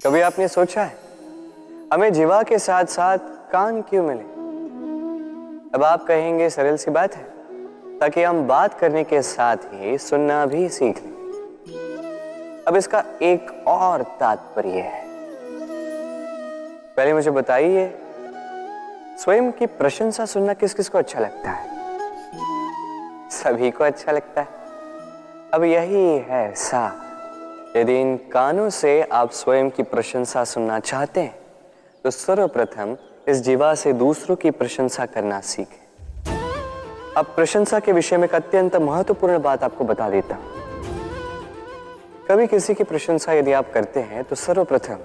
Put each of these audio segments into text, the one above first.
कभी आपने सोचा है हमें जीवा के साथ साथ कान क्यों मिले? अब आप कहेंगे सरल सी बात है, ताकि हम बात करने के साथ ही सुनना भी सीख लें। अब इसका एक और तात्पर्य है। पहले मुझे बताइए, स्वयं की प्रशंसा सुनना किस किस को अच्छा लगता है? सभी को अच्छा लगता है। अब यही है सार। यदि इन कानों से आप स्वयं की प्रशंसा सुनना चाहते हैं तो सर्वप्रथम इस जीवा से दूसरों की प्रशंसा करना सीखें। अब प्रशंसा के विषय में एक अत्यंत महत्वपूर्ण बात आपको बता देता हूं। कभी किसी की प्रशंसा यदि आप करते हैं तो सर्वप्रथम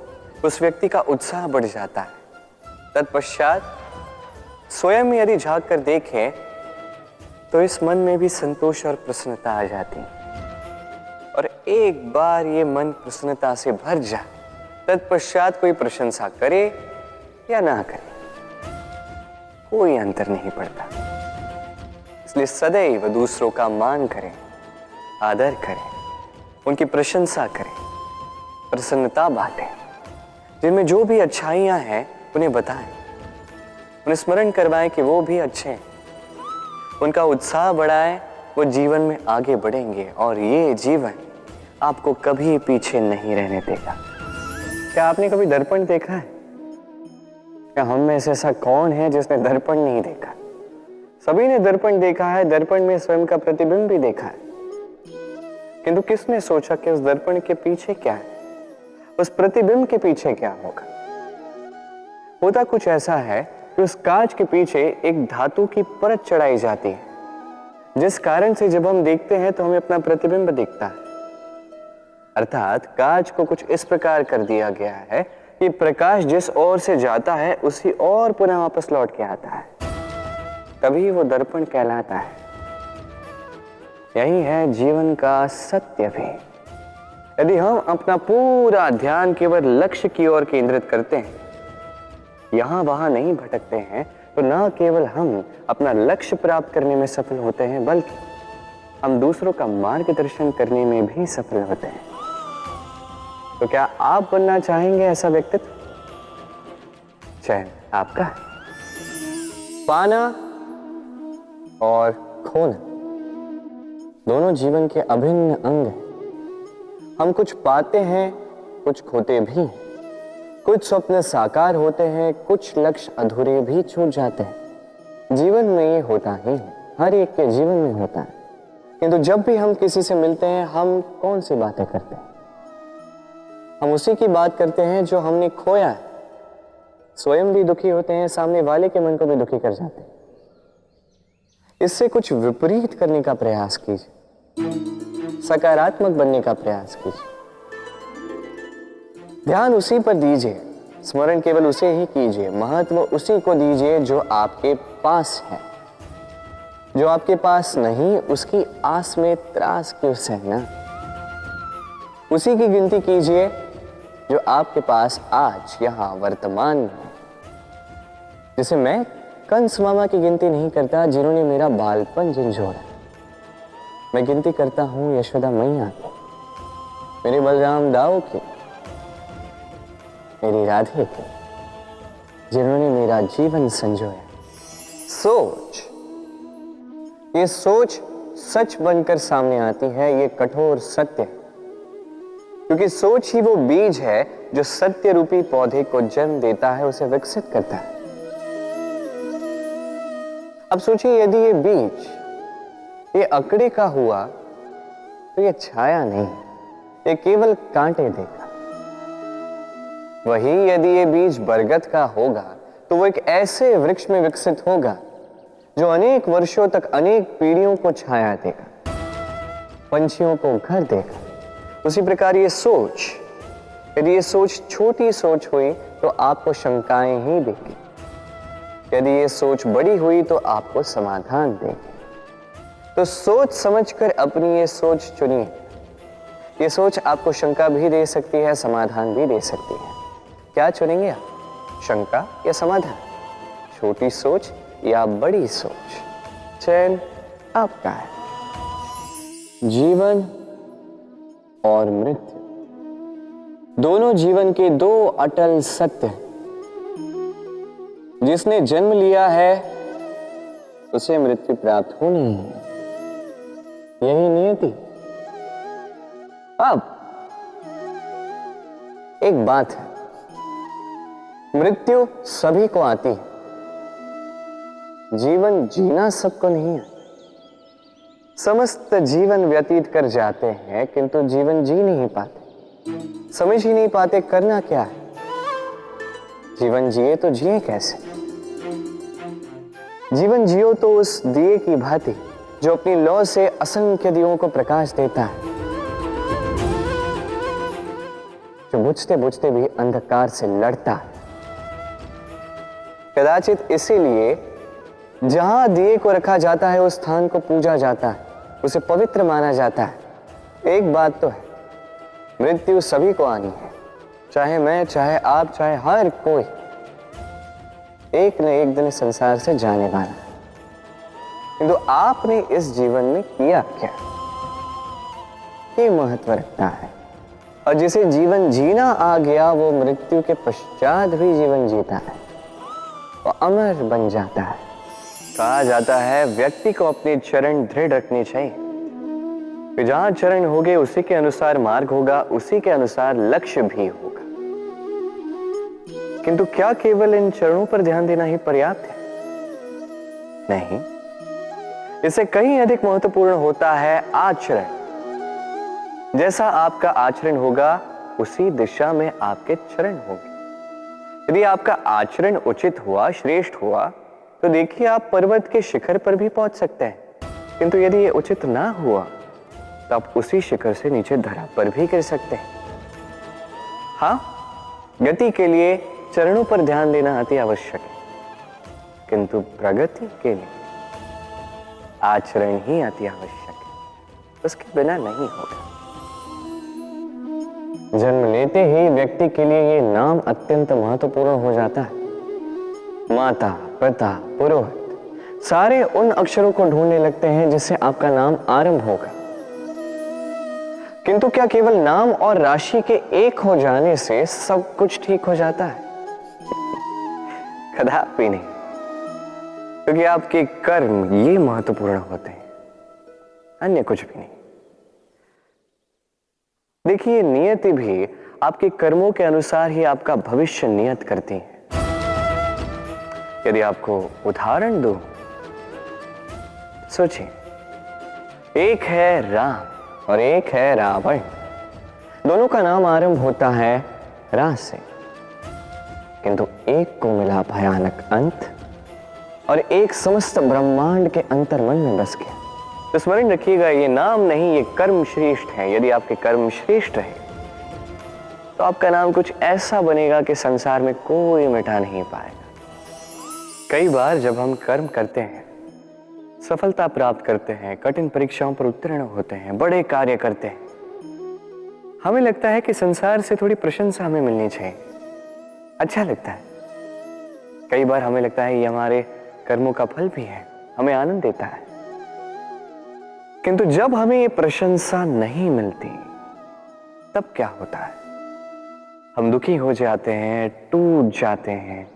उस व्यक्ति का उत्साह बढ़ जाता है। तत्पश्चात स्वयं यदि झांक कर देखें तो इस मन में भी संतोष और प्रसन्नता आ जाती है। और एक बार ये मन प्रसन्नता से भर जाए, तत्पश्चात कोई प्रशंसा करे या ना करे, कोई अंतर नहीं पड़ता। इसलिए सदैव दूसरों का मान करें, आदर करें, उनकी प्रशंसा करें, प्रसन्नता बांटें। जिनमें जो भी अच्छाइयां हैं उन्हें बताएं, उन्हें स्मरण करवाएं कि वो भी अच्छे हैं। उनका उत्साह बढ़ाएं, वो जीवन में आगे बढ़ेंगे और ये जीवन आपको कभी पीछे नहीं रहने देगा। क्या आपने कभी दर्पण देखा है? क्या हम में से ऐसा कौन है जिसने दर्पण नहीं देखा? सभी ने दर्पण देखा है, दर्पण में स्वयं का प्रतिबिंब भी देखा है। किंतु किसने सोचा कि उस दर्पण के पीछे क्या है, उस प्रतिबिंब के पीछे क्या होगा? होता कुछ ऐसा है कि उस कांच के पीछे एक धातु की परत चढ़ाई जाती है, जिस कारण से जब हम देखते हैं तो हमें अपना प्रतिबिंब दिखता है। अर्थात कांच को कुछ इस प्रकार कर दिया गया है कि प्रकाश जिस ओर से जाता है उसी ओर पुनः वापस लौट के आता है। तभी वो दर्पण कहलाता है। यही है जीवन का सत्य भी। यदि हम अपना पूरा ध्यान केवल लक्ष्य की ओर केंद्रित करते हैं, यहां वहां नहीं भटकते हैं, तो न केवल हम अपना लक्ष्य प्राप्त करने में सफल होते हैं, बल्कि हम दूसरों का मार्गदर्शन करने में भी सफल होते हैं। तो क्या आप बनना चाहेंगे ऐसा व्यक्तित्व? चयन आपका है। पाना और खोना दोनों जीवन के अभिन्न अंग हैं। हम कुछ पाते हैं, कुछ खोते भी हैं। कुछ स्वप्न साकार होते हैं, कुछ लक्ष्य अधूरे भी छूट जाते हैं। जीवन में ये होता ही है, हर एक के जीवन में होता है। किंतु जब भी हम किसी से मिलते हैं, हम कौन सी बातें करते हैं? हम उसी की बात करते हैं जो हमने खोया है। स्वयं भी दुखी होते हैं, सामने वाले के मन को भी दुखी कर जाते हैं। इससे कुछ विपरीत करने का प्रयास कीजिए, सकारात्मक बनने का प्रयास कीजिए। ध्यान उसी पर दीजिए, स्मरण केवल उसे ही कीजिए, महत्व उसी को दीजिए जो आपके पास है। जो आपके पास नहीं, उसकी आस में त्रास क्यों सहना? उसी की गिनती कीजिए जो आपके पास आज यहां वर्तमान में है। जैसे मैं कंस मामा की गिनती नहीं करता जिन्होंने मेरा बालपन झंझोड़ा। मैं गिनती करता हूं यशोदा मैया की, मेरे बलराम दाऊ की, मेरी राधे की, जिन्होंने मेरा जीवन संजोया। सोच, ये सोच सच बनकर सामने आती है। ये कठोर सत्य है, क्योंकि सोच ही वो बीज है जो सत्य रूपी पौधे को जन्म देता है, उसे विकसित करता है। अब सोचिए, यदि ये बीज ये अकड़े का हुआ तो ये छाया नहीं, ये केवल कांटे देगा। वही यदि ये बीज बरगद का होगा तो वो एक ऐसे वृक्ष में विकसित होगा जो अनेक वर्षों तक अनेक पीढ़ियों को छाया देगा, पंछियों को घर देगा। उसी प्रकार ये सोच, यदि ये सोच छोटी सोच हुई तो आपको शंकाएं ही देगी। यदि ये सोच बड़ी हुई तो आपको समाधान देगी। तो सोच समझकर अपनी ये सोच चुनिए। ये सोच आपको शंका भी दे सकती है, समाधान भी दे सकती है। क्या चुनेंगे आप, शंका या समाधान? छोटी सोच या बड़ी सोच? चयन आपका है। जीवन और मृत्यु दोनों जीवन के दो अटल सत्य हैं। जिसने जन्म लिया है उसे मृत्यु प्राप्त होनी है, यही नियति। अब एक बात है, मृत्यु सभी को आती है, जीवन जीना सबको नहीं है। समस्त जीवन व्यतीत कर जाते हैं किंतु जीवन जी नहीं पाते, समझ ही नहीं पाते करना क्या है। जीवन जिए तो जिए कैसे? जीवन जियो तो उस दिए की भांति जो अपनी लौ से असंख्य दियों को प्रकाश देता है, जो बुझते बुझते भी अंधकार से लड़ता है। कदाचित इसीलिए जहां दिए को रखा जाता है उस स्थान को पूजा जाता है, उसे पवित्र माना जाता है। एक बात तो है, मृत्यु सभी को आनी है, चाहे मैं, चाहे आप, चाहे हर कोई एक न एक दिन संसार से जाने वाला है। किंतु आपने इस जीवन में किया क्या, ये महत्व रखता है। और जिसे जीवन जीना आ गया वो मृत्यु के पश्चात भी जीवन जीता है, वो अमर बन जाता है। कहा जाता है व्यक्ति को अपने चरण दृढ़ रखने चाहिए, कि जहां चरण होंगे उसी के अनुसार मार्ग होगा, उसी के अनुसार लक्ष्य भी होगा। किंतु क्या केवल इन चरणों पर ध्यान देना ही पर्याप्त है? नहीं, इससे कहीं अधिक महत्वपूर्ण होता है आचरण। जैसा आपका आचरण होगा उसी दिशा में आपके चरण होंगे। यदि आपका आचरण उचित हुआ, श्रेष्ठ हुआ, तो देखिए आप पर्वत के शिखर पर भी पहुंच सकते हैं। किंतु यदि ये उचित ना हुआ तो आप उसी शिखर से नीचे धरा पर भी गिर सकते हैं। हाँ, गति के लिए चरणों पर ध्यान देना अति आवश्यक है, किंतु प्रगति के लिए आचरण ही अति आवश्यक है, उसके बिना नहीं होगा। जन्म लेते ही व्यक्ति के लिए ये नाम अत्यंत महत्वपूर्ण हो जाता है। माता, पिता, पुरोहित सारे उन अक्षरों को ढूंढने लगते हैं जिससे आपका नाम आरंभ होगा। किंतु क्या केवल नाम और राशि के एक हो जाने से सब कुछ ठीक हो जाता है? कदापि नहीं, क्योंकि आपके कर्म ये महत्वपूर्ण होते हैं, अन्य कुछ भी नहीं। देखिए, नियति भी आपके कर्मों के अनुसार ही आपका भविष्य नियत करती है। यदि आपको उदाहरण दूं, सोचिए, एक है राम और एक है रावण। दोनों का नाम आरंभ होता है रा से, किंतु एक को मिला भयानक अंत और एक समस्त ब्रह्मांड के अंतर्मन में बस गया। तो स्मरण रखिएगा, ये नाम नहीं, ये कर्म श्रेष्ठ है। यदि आपके कर्म श्रेष्ठ रहे तो आपका नाम कुछ ऐसा बनेगा कि संसार में कोई मिटा नहीं पाएगा। कई बार जब हम कर्म करते हैं, सफलता प्राप्त करते हैं, कठिन परीक्षाओं पर उत्तीर्ण होते हैं, बड़े कार्य करते हैं, हमें लगता है कि संसार से थोड़ी प्रशंसा हमें मिलनी चाहिए, अच्छा लगता है। कई बार हमें लगता है ये हमारे कर्मों का फल भी है, हमें आनंद देता है। किंतु जब हमें ये प्रशंसा नहीं मिलती तब क्या होता है? हम दुखी हो जाते हैं, टूट जाते हैं।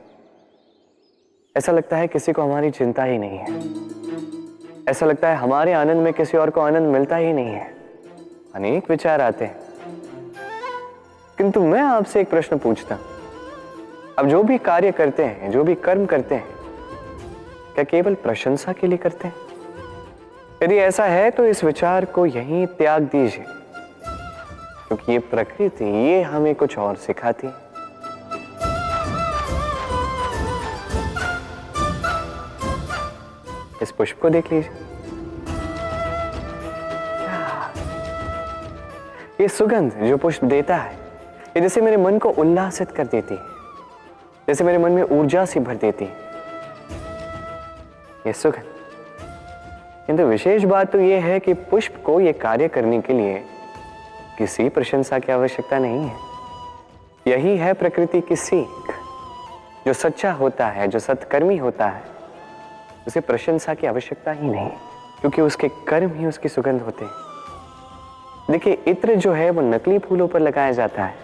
ऐसा लगता है किसी को हमारी चिंता ही नहीं है, ऐसा लगता है हमारे आनंद में किसी और को आनंद मिलता ही नहीं है। अनेक विचार आते हैं। किंतु मैं आपसे एक प्रश्न पूछता हूं, अब जो भी कार्य करते हैं, जो भी कर्म करते हैं, क्या केवल प्रशंसा के लिए करते हैं? यदि ऐसा है तो इस विचार को यहीं त्याग दीजिए, क्योंकि ये प्रकृति ये हमें कुछ और सिखाती है। इस पुष्प को देख लीजिए, ये सुगंध जो पुष्प देता है, ये जैसे मेरे मन को उल्लासित कर देती है, जैसे मेरे मन में ऊर्जा सी भर देती है ये सुगंध। किंतु विशेष बात तो यह है कि पुष्प को यह कार्य करने के लिए किसी प्रशंसा की आवश्यकता नहीं है। यही है प्रकृति की सीख। जो सच्चा होता है, जो सत्कर्मी होता है, उसे प्रशंसा की आवश्यकता ही नहीं, क्योंकि उसके कर्म ही उसकी सुगंध होते हैं। देखिए, इत्र जो है वो नकली फूलों पर लगाया जाता है,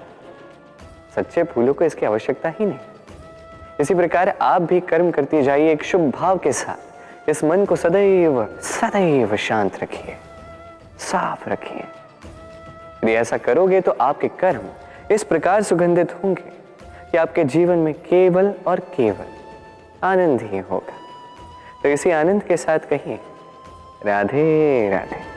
सच्चे फूलों को इसकी आवश्यकता ही नहीं। इसी प्रकार आप भी कर्म करते जाइए एक शुभ भाव के साथ। इस मन को सदैव सदैव शांत रखिए, साफ रखिए। यदि ऐसा करोगे तो आपके कर्म इस प्रकार सुगंधित होंगे कि आपके जीवन में केवल और केवल आनंद ही होगा। तो इसी आनंद के साथ कहिए राधे राधे।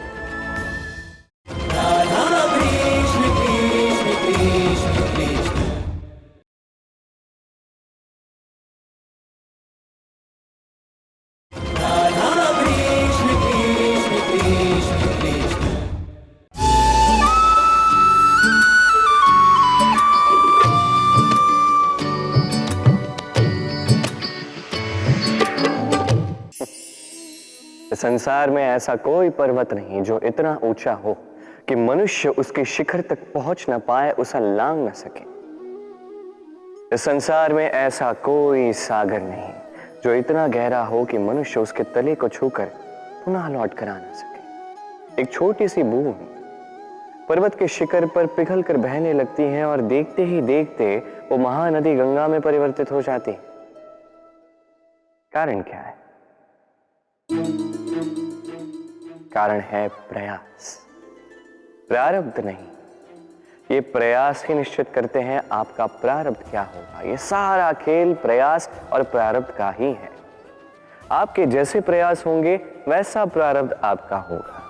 संसार में ऐसा कोई पर्वत नहीं जो इतना ऊंचा हो कि मनुष्य उसके शिखर तक पहुंच न पाए, उसे लांघ न सके। इस संसार में ऐसा कोई सागर नहीं जो इतना गहरा हो कि मनुष्य उसके तले को छूकर पुनः लौट कर आ न सके। एक छोटी सी बूंद पर्वत के शिखर पर पिघल कर बहने लगती है और देखते ही देखते वो महानदी गंगा में परिवर्तित हो जाती है। कारण क्या है? कारण है प्रयास, प्रारब्ध नहीं। ये प्रयास ही निश्चित करते हैं आपका प्रारब्ध क्या होगा। ये सारा खेल प्रयास और प्रारब्ध का ही है। आपके जैसे प्रयास होंगे वैसा प्रारब्ध आपका होगा।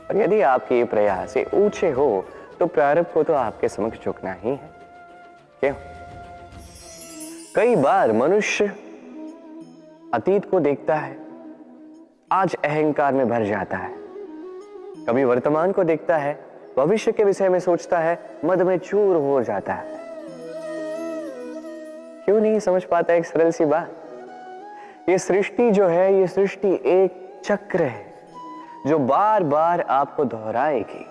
और यदि आपके ये प्रयास ऊंचे हो तो प्रारब्ध को तो आपके समक्ष झुकना ही है। क्यों? कई बार मनुष्य अतीत को देखता है, आज अहंकार में भर जाता है। कभी वर्तमान को देखता है, भविष्य के विषय में सोचता है, मद में चूर हो जाता है। क्यों नहीं समझ पाता एक सरल सी बात? ये सृष्टि जो है, ये सृष्टि एक चक्र है जो बार बार आपको दोहराएगी,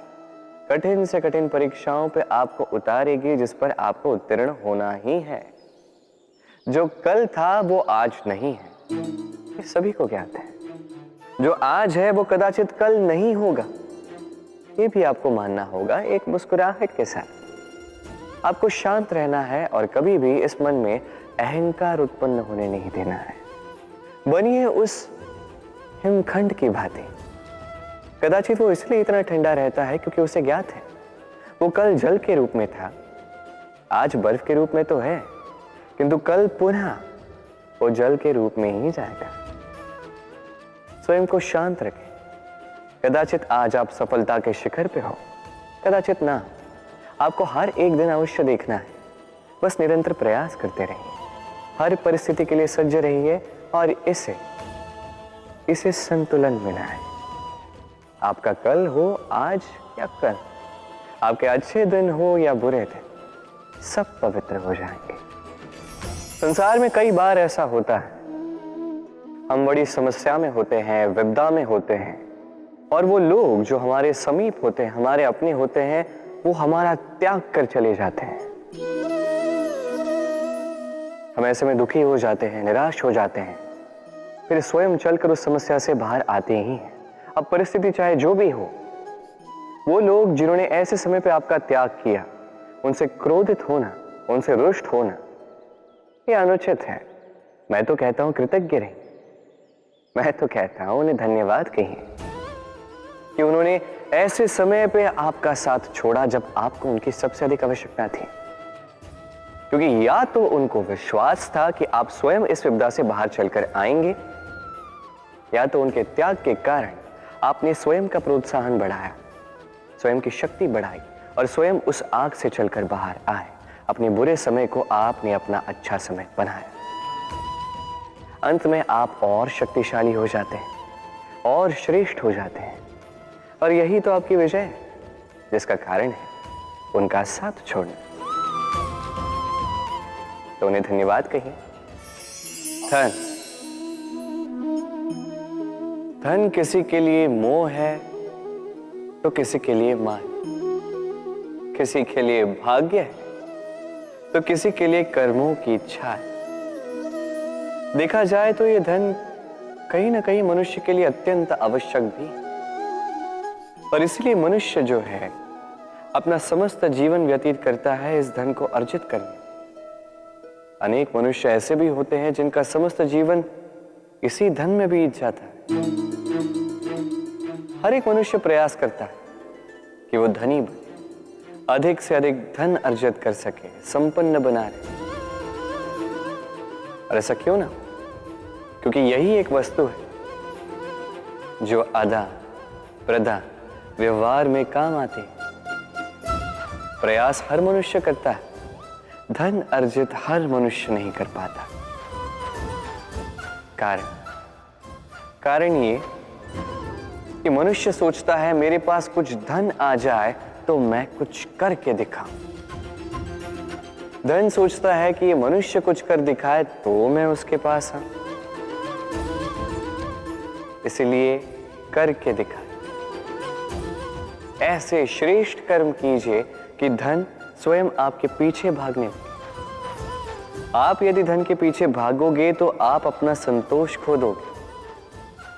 कठिन से कठिन परीक्षाओं पे आपको उतारेगी, जिस पर आपको उत्तीर्ण होना ही है। जो कल था वो आज नहीं है, ये सभी को ज्ञात है। जो आज है वो कदाचित कल नहीं होगा, ये भी आपको मानना होगा। एक मुस्कुराहट के साथ आपको शांत रहना है और कभी भी इस मन में अहंकार उत्पन्न होने नहीं देना है। बनिए उस हिमखंड की भांति। कदाचित वो इसलिए इतना ठंडा रहता है क्योंकि उसे ज्ञात है वो कल जल के रूप में था, आज बर्फ के रूप में तो है, किंतु कल पुनः वो जल के रूप में ही जाएगा। स्वयं को शांत रखें। कदाचित आज आप सफलता के शिखर पे हो, कदाचित ना। आपको हर एक दिन अवश्य देखना है। बस निरंतर प्रयास करते रहिए, हर परिस्थिति के लिए सज्ज रहिए और इसे संतुलन में लाएं। आपका कल हो आज या कल, आपके अच्छे दिन हो या बुरे दिन, सब पवित्र हो जाएंगे। संसार में कई बार ऐसा होता है, हम बड़ी समस्या में होते हैं, विपदा में होते हैं, और वो लोग जो हमारे समीप होते हैं, हमारे अपने होते हैं, वो हमारा त्याग कर चले जाते हैं। हम ऐसे में दुखी हो जाते हैं, निराश हो जाते हैं, फिर स्वयं चलकर उस समस्या से बाहर आते ही हैं। अब परिस्थिति चाहे जो भी हो, वो लोग जिन्होंने ऐसे समय पे आपका त्याग किया, उनसे क्रोधित होना, उनसे रुष्ट होना, ये अनुचित है। मैं तो कहता हूं कृतज्ञ रहिए। मैं तो कहता हूं उन्हें धन्यवाद कहिए कि उन्होंने ऐसे समय पे आपका साथ छोड़ा जब आपको उनकी सबसे अधिक आवश्यकता थी। क्योंकि या तो उनको विश्वास था कि आप स्वयं इस विपदा से बाहर चलकर आएंगे, या तो उनके त्याग के कारण आपने स्वयं का प्रोत्साहन बढ़ाया, स्वयं की शक्ति बढ़ाई और स्वयं उस आग से चलकर बाहर आए। अपने बुरे समय को आपने अपना अच्छा समय बनाया। अंत में आप और शक्तिशाली हो जाते हैं और श्रेष्ठ हो जाते हैं। और यही तो आपकी विजय है, जिसका कारण है उनका साथ छोड़ना। तो उन्हें धन्यवाद कहिए। धन किसी के लिए मोह है तो किसी के लिए मान, किसी के लिए भाग्य है तो किसी के लिए कर्मों की इच्छा है। देखा जाए तो ये धन कहीं ना कहीं मनुष्य के लिए अत्यंत आवश्यक भी, और इसलिए मनुष्य जो है अपना समस्त जीवन व्यतीत करता है इस धन को अर्जित करने। अनेक मनुष्य ऐसे भी होते हैं जिनका समस्त जीवन इसी धन में बीत जाता है। हर एक मनुष्य प्रयास करता है कि वो धनी बने, अधिक से अधिक धन अर्जित कर सके, संपन्न बना रहे। और ऐसा क्यों ना? क्योंकि यही एक वस्तु है जो आदान प्रदान व्यवहार में काम आती है। प्रयास हर मनुष्य करता है, धन अर्जित हर मनुष्य नहीं कर पाता। कारण ये कि मनुष्य सोचता है मेरे पास कुछ धन आ जाए तो मैं कुछ करके दिखाऊं। धन सोचता है कि ये मनुष्य कुछ कर दिखाए तो मैं उसके पास आऊं। इसलिए करके दिखाए। ऐसे श्रेष्ठ कर्म कीजिए कि धन स्वयं आपके पीछे भागने लगे। आप यदि धन के पीछे भागोगे तो आप अपना संतोष खो दोगे,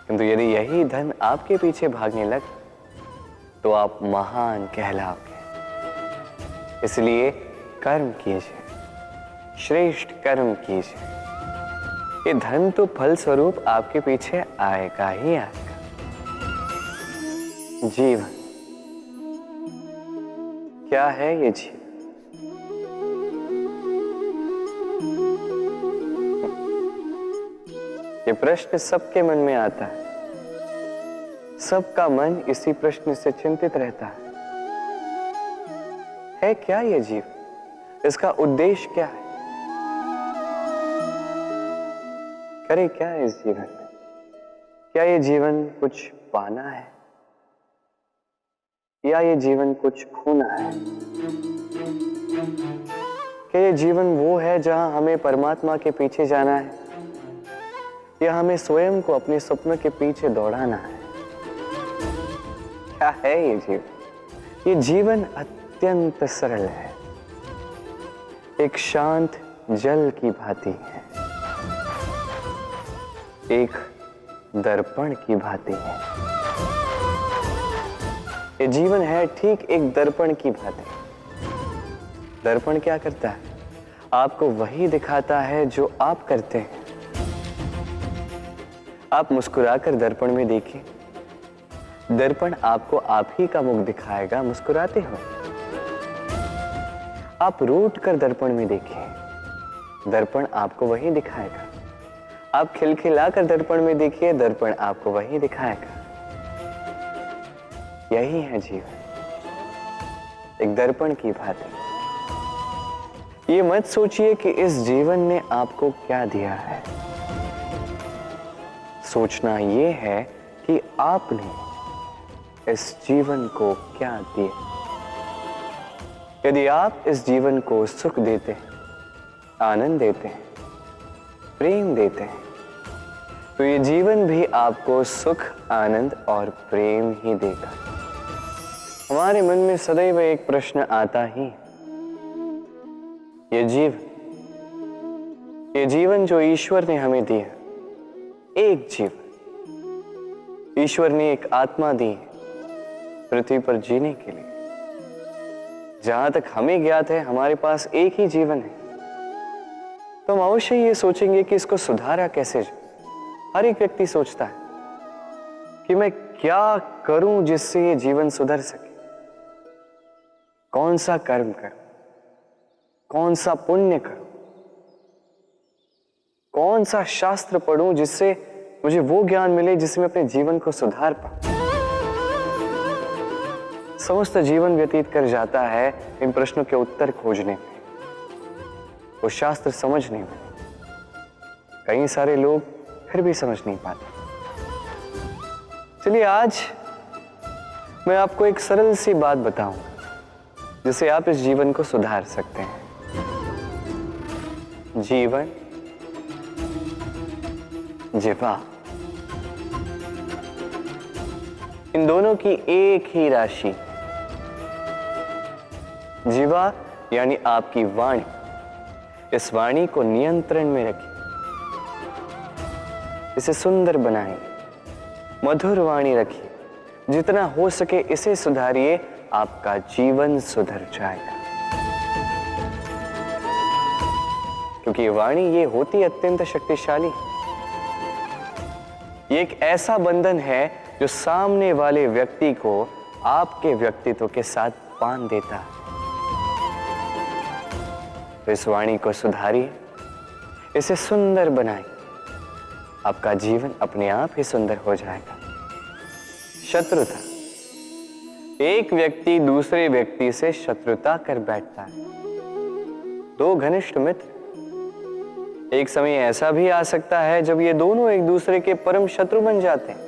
किंतु यदि यही धन आपके पीछे भागने लगे तो आप महान कहलाओगे। इसलिए कर्म कीजिए, श्रेष्ठ कर्म कीजिए। ये धन तो फल स्वरूप आपके पीछे आएगा ही आएगा। जीवन क्या है ये जीवन? ये प्रश्न सबके मन में आता है। सबका मन इसी प्रश्न से चिंतित रहता है क्या ये जीवन? इसका उद्देश्य क्या है? करे क्या इस जीवन में? क्या ये जीवन कुछ पाना है या ये जीवन कुछ खोना है? क्या ये जीवन वो है जहां हमें परमात्मा के पीछे जाना है या हमें स्वयं को अपने स्वप्न के पीछे दौड़ाना है? क्या है ये जीवन? ये जीवन अत्यंत सरल है, एक शांत जल की भांति है, एक दर्पण की भांति है। ये जीवन है ठीक एक दर्पण की भांति। दर्पण क्या करता है? आपको वही दिखाता है जो आप करते हैं। आप मुस्कुराकर दर्पण में देखिए, दर्पण आपको आप ही का मुख दिखाएगा मुस्कुराते हुए। आप रूठ कर दर्पण में देखिए, दर्पण आपको वही दिखाएगा। आप खिलखिलाकर दर्पण में देखिए, दर्पण आपको वही दिखाएगा। यही है जीवन, एक दर्पण की भांति। ये मत सोचिए कि इस जीवन ने आपको क्या दिया है। सोचना ये है कि आपने इस जीवन को क्या दिया। यदि आप इस जीवन को सुख देते हैं, आनंद देते हैं, प्रेम देते हैं, तो ये जीवन भी आपको सुख, आनंद और प्रेम ही देगा। हमारे मन में सदैव एक प्रश्न आता ही, ये जीवन जो ईश्वर ने हमें दिया, एक जीवन ईश्वर ने एक आत्मा दी पृथ्वी पर जीने के लिए। जहां तक हमें ज्ञात है हमारे पास एक ही जीवन है, तो हम अवश्य ये सोचेंगे कि इसको सुधारा कैसे जाए। हर एक व्यक्ति सोचता है कि मैं क्या करूं जिससे ये जीवन सुधर सके, कौन सा कर्म करूं, कौन सा पुण्य करूं, कौन सा शास्त्र पढ़ूं जिससे मुझे वो ज्ञान मिले जिससे मैं अपने जीवन को सुधार पाऊं। समस्त जीवन व्यतीत कर जाता है इन प्रश्नों के उत्तर खोजने में, वो शास्त्र समझने में। कई सारे लोग फिर भी समझ नहीं पाते। चलिए आज मैं आपको एक सरल सी बात बताऊंगा जिससे आप इस जीवन को सुधार सकते हैं। जीवन, जिह्वा, इन दोनों की एक ही राशि। जिह्वा यानी आपकी वाणी, इस वाणी को नियंत्रण में रखिए, इसे सुंदर बनाइए, मधुर वाणी रखिए, जितना हो सके इसे सुधारिए, आपका जीवन सुधर जाएगा। क्योंकि वाणी ये होती अत्यंत शक्तिशाली। ये एक ऐसा बंधन है जो सामने वाले व्यक्ति को आपके व्यक्तित्व के साथ बांध देता है। तो इस वाणी को सुधारिए, इसे सुंदर बनाइए, आपका जीवन अपने आप ही सुंदर हो जाएगा। शत्रुता, एक व्यक्ति दूसरे व्यक्ति से शत्रुता कर बैठता है। दो घनिष्ठ मित्र, एक समय ऐसा भी आ सकता है जब ये दोनों एक दूसरे के परम शत्रु बन जाते हैं।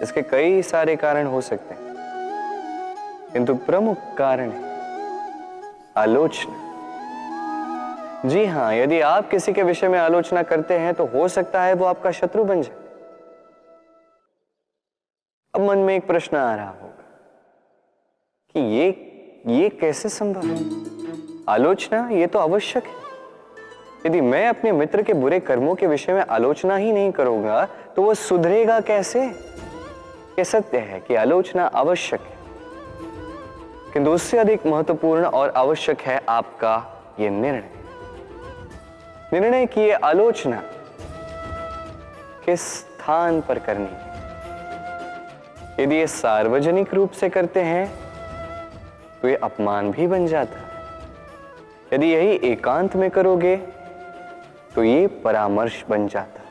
इसके कई सारे कारण हो सकते हैं, किंतु प्रमुख कारण है आलोचना। जी हां, यदि आप किसी के विषय में आलोचना करते हैं तो हो सकता है वो आपका शत्रु बन जाए। अब मन में एक प्रश्न आ रहा होगा कि ये कैसे संभव है? आलोचना ये तो आवश्यक है। यदि मैं अपने मित्र के बुरे कर्मों के विषय में आलोचना ही नहीं करूंगा तो वह सुधरेगा कैसे? यह सत्य है कि आलोचना आवश्यक है, किंतु उससे अधिक महत्वपूर्ण और आवश्यक है आपका यह निर्णय की ये आलोचना किस स्थान पर करनी है। यदि ये सार्वजनिक रूप से करते हैं तो ये अपमान भी बन जाता है। यदि यही एकांत में करोगे तो ये परामर्श बन जाता।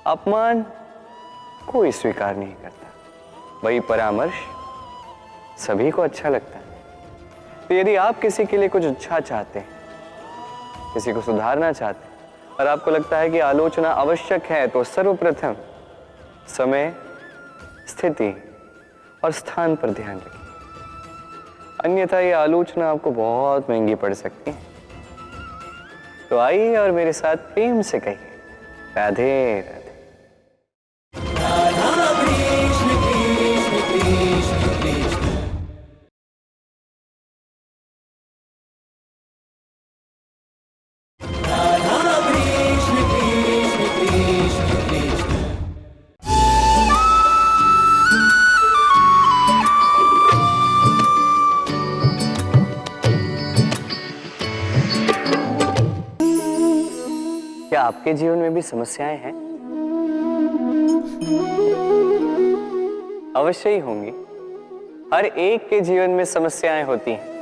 अपमान कोई स्वीकार नहीं करता, वही परामर्श सभी को अच्छा लगता है। तो यदि आप किसी के लिए कुछ अच्छा चाहते हैं, किसी को सुधारना चाहते हैं और आपको लगता है कि आलोचना आवश्यक है, तो सर्वप्रथम समय, स्थिति और स्थान पर ध्यान रखिए, अन्यथा ये आलोचना आपको बहुत महंगी पड़ सकती है। तो आइए और मेरे साथ प्रेम से कहिए, राधे राधे। क्या आपके जीवन में भी समस्याएं हैं? अवश्य ही होंगी। हर एक के जीवन में समस्याएं होती हैं।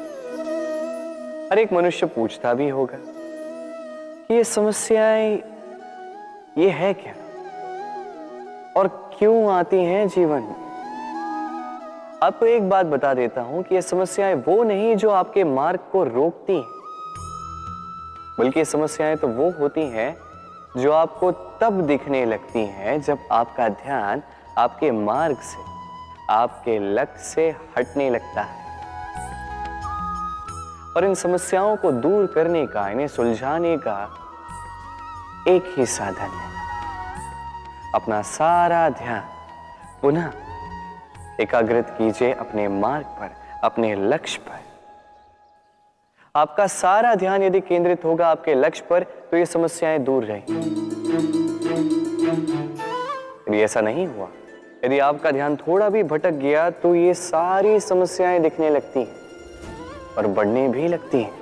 हर एक मनुष्य पूछता भी होगा कि ये समस्याएं ये है क्या और क्यों आती हैं जीवन में। आपको एक बात बता देता हूं कि ये समस्याएं वो नहीं जो आपके मार्ग को रोकती हैं, बल्कि समस्याएं तो वो होती हैं जो आपको तब दिखने लगती हैं जब आपका ध्यान आपके मार्ग से, आपके लक्ष्य से हटने लगता है। और इन समस्याओं को दूर करने का, इन्हें सुलझाने का एक ही साधन है, अपना सारा ध्यान पुनः एकाग्रित कीजिए अपने मार्ग पर, अपने लक्ष्य पर। आपका सारा ध्यान यदि केंद्रित होगा आपके लक्ष्य पर तो ये समस्याएं दूर रहेंगी। यदि ऐसा नहीं हुआ, यदि आपका ध्यान थोड़ा भी भटक गया तो ये सारी समस्याएं दिखने लगती हैं और बढ़ने भी लगती हैं।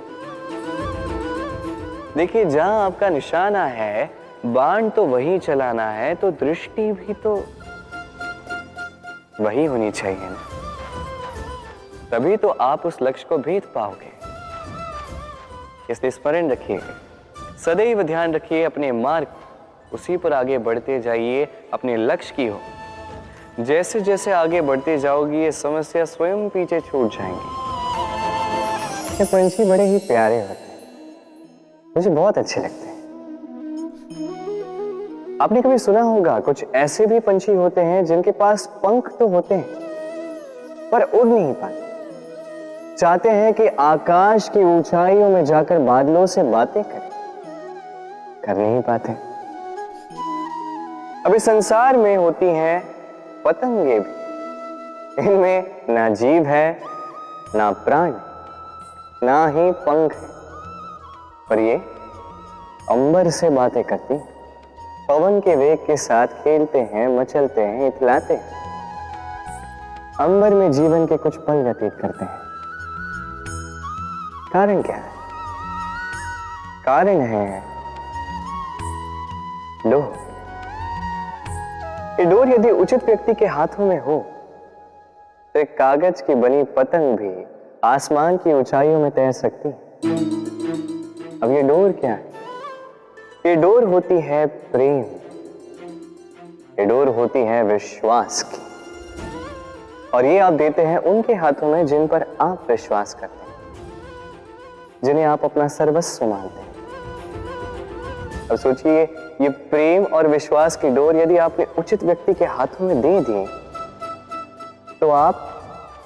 देखिए, जहां आपका निशाना है, बाण तो वही चलाना है, तो दृष्टि भी तो वही होनी चाहिए ना। तभी तो आप उस लक्ष्य को भेद पाओगे। इसलिए स्मरण रखिए, सदैव ध्यान रखिए अपने मार्ग, उसी पर आगे बढ़ते जाइए अपने लक्ष्य की ओर। जैसे जैसे आगे बढ़ते जाओगी ये समस्या स्वयं पीछे छूट जाएंगी। ये पंछी बड़े ही प्यारे होते हैं, मुझे बहुत अच्छे लगते हैं। आपने कभी सुना होगा कुछ ऐसे भी पंछी होते हैं जिनके पास पंख तो होते हैं पर उड़ नहीं पाते। चाहते हैं कि आकाश की ऊंचाइयों में जाकर बादलों से बातें करें, कर नहीं पाते। अभी संसार में होती हैं पतंगे भी, इनमें ना जीव है, ना प्राण, ना ही पंख है, पर ये अंबर से बातें करती। पवन के वेग के साथ खेलते हैं, मचलते हैं, इतलाते हैं, अंबर में जीवन के कुछ पल व्यतीत करते हैं। कारण क्या है? कारण है डोर। ये डोर यदि उचित व्यक्ति के हाथों में हो तो एक कागज की बनी पतंग भी आसमान की ऊंचाइयों में तैर सकती है। अब ये डोर क्या है? ये डोर होती है प्रेम, ये डोर होती है विश्वास की, और ये आप देते हैं उनके हाथों में जिन पर आप विश्वास करते हैं, जिन्हें आप अपना सर्वस्व मानते हैं। अब सोचिए, ये प्रेम और विश्वास की डोर यदि आपने उचित व्यक्ति के हाथों में दे दी तो आप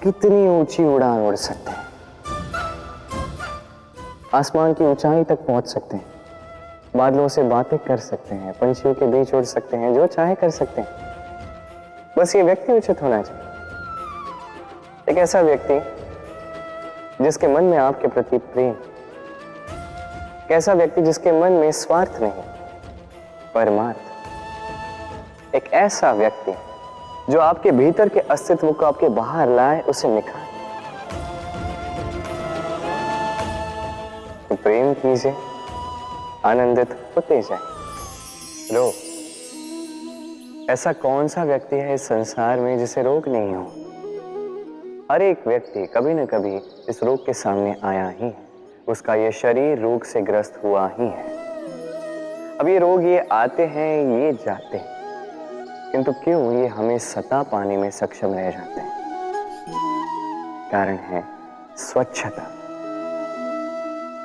कितनी ऊंची उड़ान उड़ सकते हैं, आसमान की ऊंचाई तक पहुंच सकते हैं, बादलों से बातें कर सकते हैं, पंछियों के बीच उड़ सकते हैं, जो चाहे कर सकते हैं। बस ये व्यक्ति उचित होना चाहिए। एक ऐसा व्यक्ति जिसके मन में आपके प्रति प्रेम, एक ऐसा व्यक्ति जिसके मन में स्वार्थ नहीं, परमार्थ, एक ऐसा व्यक्ति जो आपके भीतर के अस्तित्व को आपके बाहर लाए, उसे निखारे। तो प्रेम कीजिए, आनंदित होते जाए। रोग, ऐसा कौन सा व्यक्ति है इस संसार में जिसे रोग नहीं हो? हर एक व्यक्ति कभी न कभी इस रोग के सामने आया ही है, उसका ये शरीर रोग से ग्रस्त हुआ ही है। अब ये रोग ये आते हैं, ये जाते हैं, किंतु क्यों ये हमें सता पाने में सक्षम रह जाते हैं? कारण है स्वच्छता।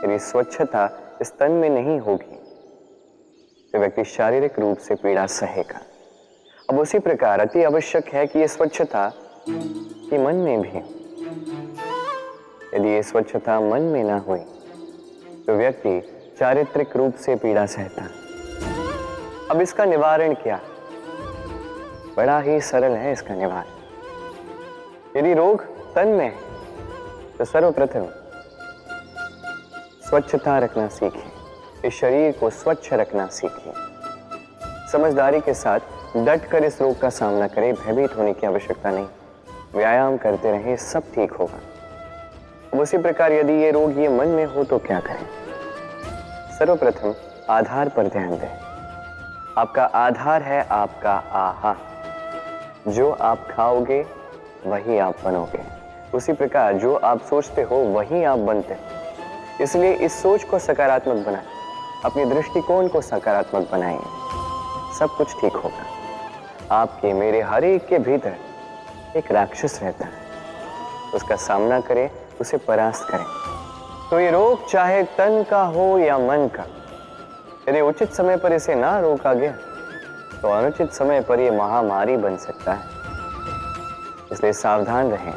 यदि स्वच्छता इस तन में नहीं होगी तो व्यक्ति शारीरिक रूप से पीड़ा सहेगा। अब उसी प्रकार अति आवश्यक है कि ये स्वच्छता कि मन में भी। यदि ये स्वच्छता मन में ना हुई तो व्यक्ति चारित्रिक रूप से पीड़ा सहता। अब इसका निवारण क्या? बड़ा ही सरल है इसका निवारण। यदि रोग तन में है तो सर्वप्रथम स्वच्छता रखना सीखिए, इस शरीर को स्वच्छ रखना सीखिए। समझदारी के साथ डट कर इस रोग का सामना करें, भयभीत होने की आवश्यकता नहीं। व्यायाम करते रहें, सब ठीक होगा। अब उसी प्रकार यदि ये रोग ये मन में हो तो क्या करें? सर्वप्रथम आधार पर ध्यान दें। आपका आधार है आपका आहार। जो आप खाओगे वही आप बनोगे। उसी प्रकार जो आप सोचते हो वही आप बनते हो। इसलिए इस सोच को सकारात्मक बनाएं, अपनी दृष्टिकोण को सकारात्मक बनाएंगे, सब कुछ ठीक होगा। आपके मेरे हर एक के भीतर एक राक्षस रहता है, उसका सामना करें, उसे परास्त करें। तो ये रोग चाहे तन का हो या मन का, यदि उचित समय पर इसे ना रोका गया तो अनुचित समय पर यह महामारी बन सकता है। इसलिए सावधान रहें,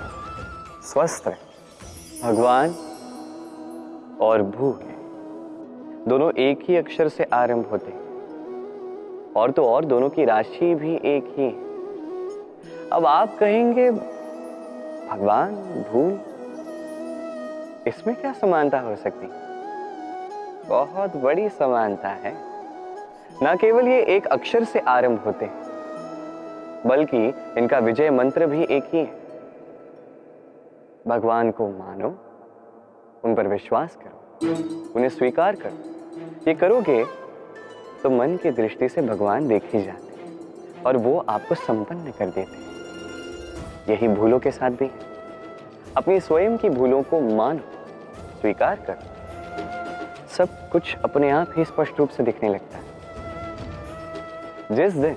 स्वस्थ रहें। भगवान और भूल दोनों एक ही अक्षर से आरंभ होते हैं, और तो और दोनों की राशि भी एक ही है। अब आप कहेंगे भगवान भूल, इसमें क्या समानता हो सकती? बहुत बड़ी समानता है। न केवल ये एक अक्षर से आरंभ होते हैं, बल्कि इनका विजय मंत्र भी एक ही है। भगवान को मानो, उन पर विश्वास करो, उन्हें स्वीकार करो। ये करोगे तो मन की दृष्टि से भगवान देख ही जाते हैं और वो आपको संपन्न कर देते हैं। यही भूलों के साथ भी है। अपनी स्वयं की भूलों को मानो, स्वीकार करो, सब कुछ अपने आप ही स्पष्ट रूप से दिखने लगता है। जिस दिन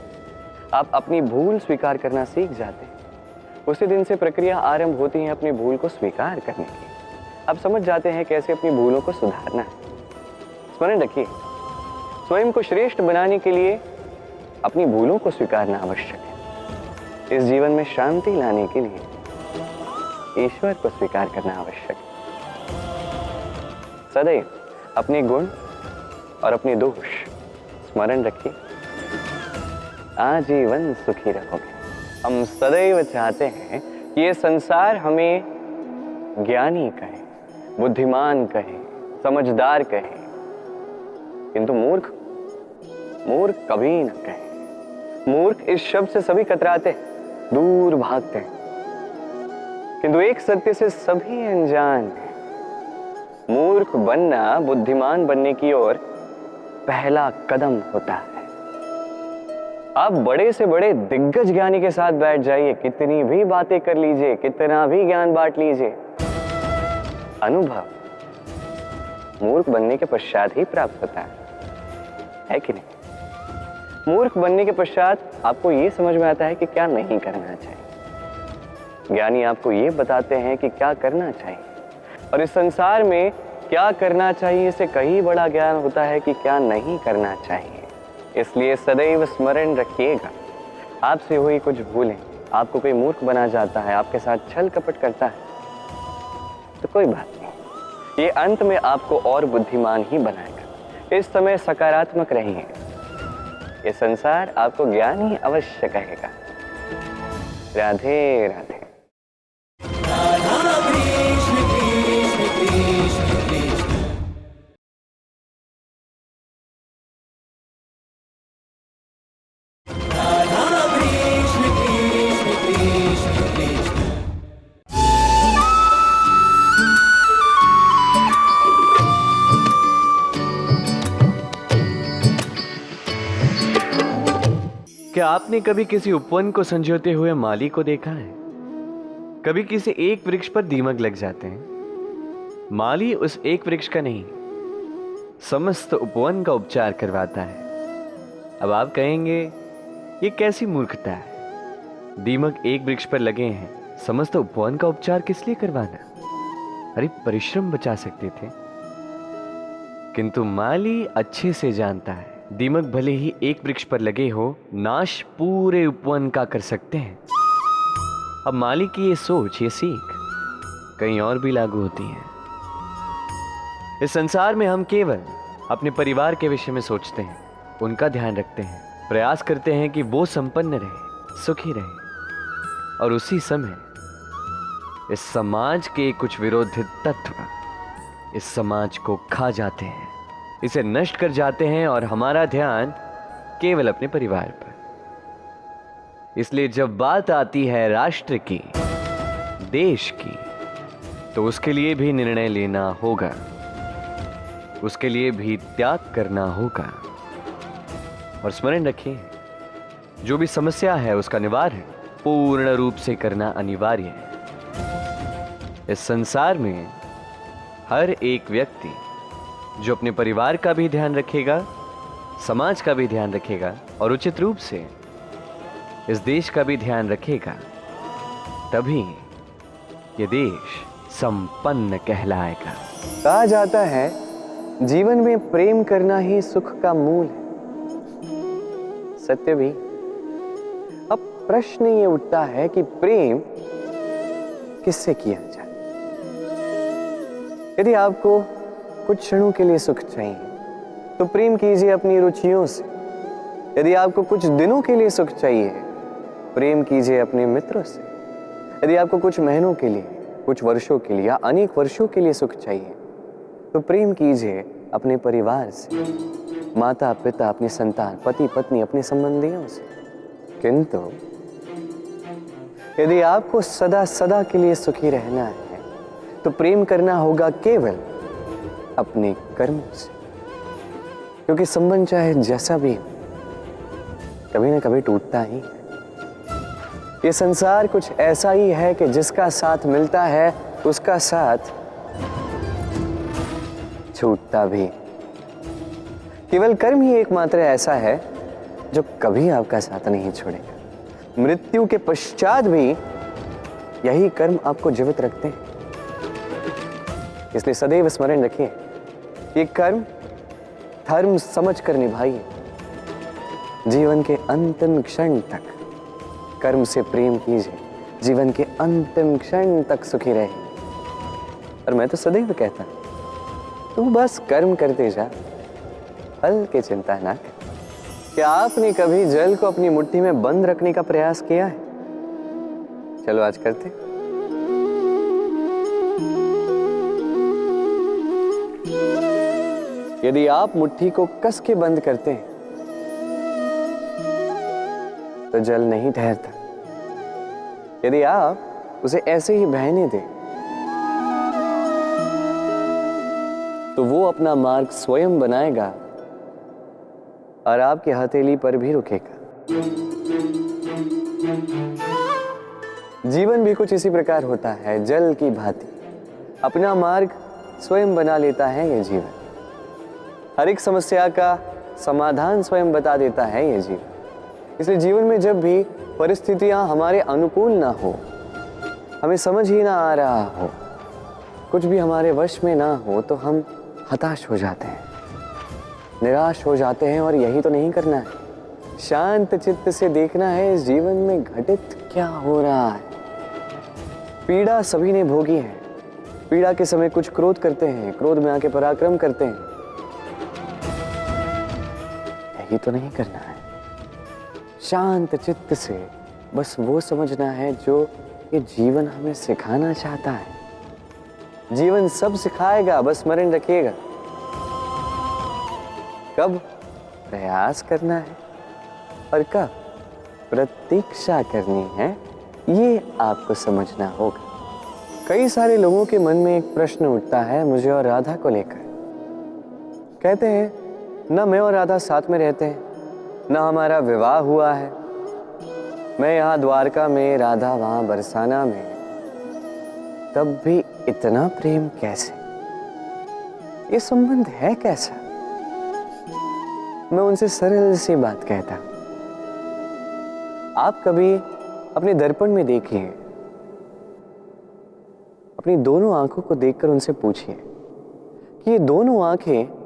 आप अपनी भूल स्वीकार करना सीख जाते हैं, उसी दिन से प्रक्रिया आरंभ होती है अपनी भूल को स्वीकार करने की। आप समझ जाते हैं कैसे अपनी भूलों को सुधारना है। स्मरण रखिए, स्वयं को श्रेष्ठ बनाने के लिए अपनी भूलों को स्वीकारना आवश्यक है। इस जीवन में शांति लाने के लिए ईश्वर को स्वीकार करना आवश्यक है। सदैव अपने गुण और अपने दोष स्मरण रखिए, आजीवन सुखी रहोगे। हम सदैव चाहते हैं कि ये संसार हमें ज्ञानी कहे, बुद्धिमान कहे, समझदार कहे, किंतु मूर्ख मूर्ख कभी न कहे। मूर्ख इस शब्द से सभी कतराते, दूर भागते हैं, किंतु एक सत्य से सभी अनजान हैं। मूर्ख बनना बुद्धिमान बनने की ओर पहला कदम होता है। आप बड़े से बड़े दिग्गज ज्ञानी के साथ बैठ जाइए, कितनी भी बातें कर लीजिए, कितना भी ज्ञान बांट लीजिए, अनुभव मूर्ख बनने के पश्चात ही प्राप्त होता है कि नहीं? मूर्ख बनने के पश्चात आपको यह समझ में आता है कि क्या नहीं करना चाहिए। ज्ञानी आपको यह बताते हैं कि क्या करना चाहिए, और इस संसार में क्या करना चाहिए से कहीं बड़ा ज्ञान होता है कि क्या नहीं करना चाहिए। इसलिए सदैव स्मरण रखिएगा, आपसे हुई कुछ भूलें, आपको कोई मूर्ख बना जाता है, आपके साथ छल कपट करता है, तो कोई बात नहीं, ये अंत में आपको और बुद्धिमान ही बनाएगा। इस समय सकारात्मक रहिए, ये संसार आपको ज्ञान ही अवश्य कहेगा। राधे राधे। क्या आपने कभी किसी उपवन को संजोते हुए माली को देखा है? कभी किसी एक वृक्ष पर दीमक लग जाते हैं। माली उस एक वृक्ष का नहीं, समस्त उपवन का उपचार करवाता है। अब आप कहेंगे ये कैसी मूर्खता है? दीमक एक वृक्ष पर लगे हैं, समस्त उपवन का उपचार किस लिए करवाना? अरे परिश्रम बचा सकते थे। किंतु माली अच्छे से जानता है, दीमक भले ही एक वृक्ष पर लगे हो, नाश पूरे उपवन का कर सकते हैं। अब माली की ये सोच, ये सीख कहीं और भी लागू होती है। इस संसार में हम केवल अपने परिवार के विषय में सोचते हैं, उनका ध्यान रखते हैं, प्रयास करते हैं कि वो संपन्न रहे, सुखी रहे, और उसी समय इस समाज के कुछ विरोधी तत्व इस समाज को खा जाते हैं, इसे नष्ट कर जाते हैं, और हमारा ध्यान केवल अपने परिवार पर। इसलिए जब बात आती है राष्ट्र की, देश की, तो उसके लिए भी निर्णय लेना होगा, उसके लिए भी त्याग करना होगा। और स्मरण रखिए, जो भी समस्या है उसका निवारण पूर्ण रूप से करना अनिवार्य है। इस संसार में हर एक व्यक्ति जो अपने परिवार का भी ध्यान रखेगा, समाज का भी ध्यान रखेगा, और उचित रूप से इस देश का भी ध्यान रखेगा, तभी ये देश संपन्न कहलाएगा। कहा जाता है जीवन में प्रेम करना ही सुख का मूल है। सत्य भी। अब प्रश्न ये उठता है कि प्रेम किससे किया जाए? यदि आपको कुछ क्षणों के लिए सुख चाहिए तो प्रेम कीजिए अपनी रुचियों से। यदि आपको कुछ दिनों के लिए सुख चाहिए, प्रेम कीजिए अपने मित्रों से। यदि आपको कुछ महीनों के लिए, कुछ वर्षों के लिए या अनेक वर्षों के लिए सुख चाहिए, तो प्रेम कीजिए अपने परिवार से, माता पिता, अपनी संतान, पति पत्नी, अपने संबंधियों से। किंतु यदि आपको सदा सदा के लिए सुखी रहना है, तो प्रेम करना होगा केवल अपने कर्म से, क्योंकि संबंध चाहे जैसा भी हो, कभी ना कभी टूटता ही है। ये संसार कुछ ऐसा ही है कि जिसका साथ मिलता है उसका साथ छूटता भी। केवल कर्म ही एकमात्र ऐसा है जो कभी आपका साथ नहीं छोड़ेगा। मृत्यु के पश्चात भी यही कर्म आपको जीवित रखते हैं। इसलिए सदैव स्मरण रखिए, ये कर्म धर्म समझ कर निभाइए। जीवन के अंतिम क्षण तक कर्म से प्रेम कीजिए, जीवन के अंतिम क्षण तक सुखी रहे। और मैं तो सदैव कहता हूं, तू बस कर्म करते जा, फल की चिंता ना कर। क्या आपने कभी जल को अपनी मुट्ठी में बंद रखने का प्रयास किया है? चलो आज करते। यदि आप मुट्ठी को कस के बंद करते हैं तो जल नहीं ठहरता। यदि आप उसे ऐसे ही बहने दें तो वो अपना मार्ग स्वयं बनाएगा और आपकी हथेली पर भी रुकेगा। जीवन भी कुछ इसी प्रकार होता है, जल की भांति अपना मार्ग स्वयं बना लेता है ये जीवन। हर एक समस्या का समाधान स्वयं बता देता है ये जीवन। इसलिए जीवन में जब भी परिस्थितियां हमारे अनुकूल ना हो, हमें समझ ही ना आ रहा हो, कुछ भी हमारे वश में ना हो, तो हम हताश हो जाते हैं, निराश हो जाते हैं। और यही तो नहीं करना है। शांत चित्त से देखना है इस जीवन में घटित क्या हो रहा है। पीड़ा सभी ने भोगी है। पीड़ा के समय कुछ क्रोध करते हैं, क्रोध में आके पराक्रम करते हैं। यही तो नहीं करना है। शांत चित्त से बस वो समझना है जो ये जीवन हमें सिखाना चाहता है। जीवन सब सिखाएगा, बस स्मरण रखिएगा कब प्रयास करना है और कब प्रतीक्षा करनी है, ये आपको समझना होगा। कई सारे लोगों के मन में एक प्रश्न उठता है मुझे और राधा को लेकर। कहते हैं ना मैं और राधा साथ में रहते हैं, ना हमारा विवाह हुआ है। मैं यहाँ द्वारका में, राधा वहाँ बरसाना में, तब भी इतना प्रेम कैसे? ये संबंध है कैसा? मैं उनसे सरल सी बात कहता, आप कभी अपने दर्पण में देखिए, अपनी दोनों आंखों को देखकर उनसे पूछिए कि ये दोनों आंखें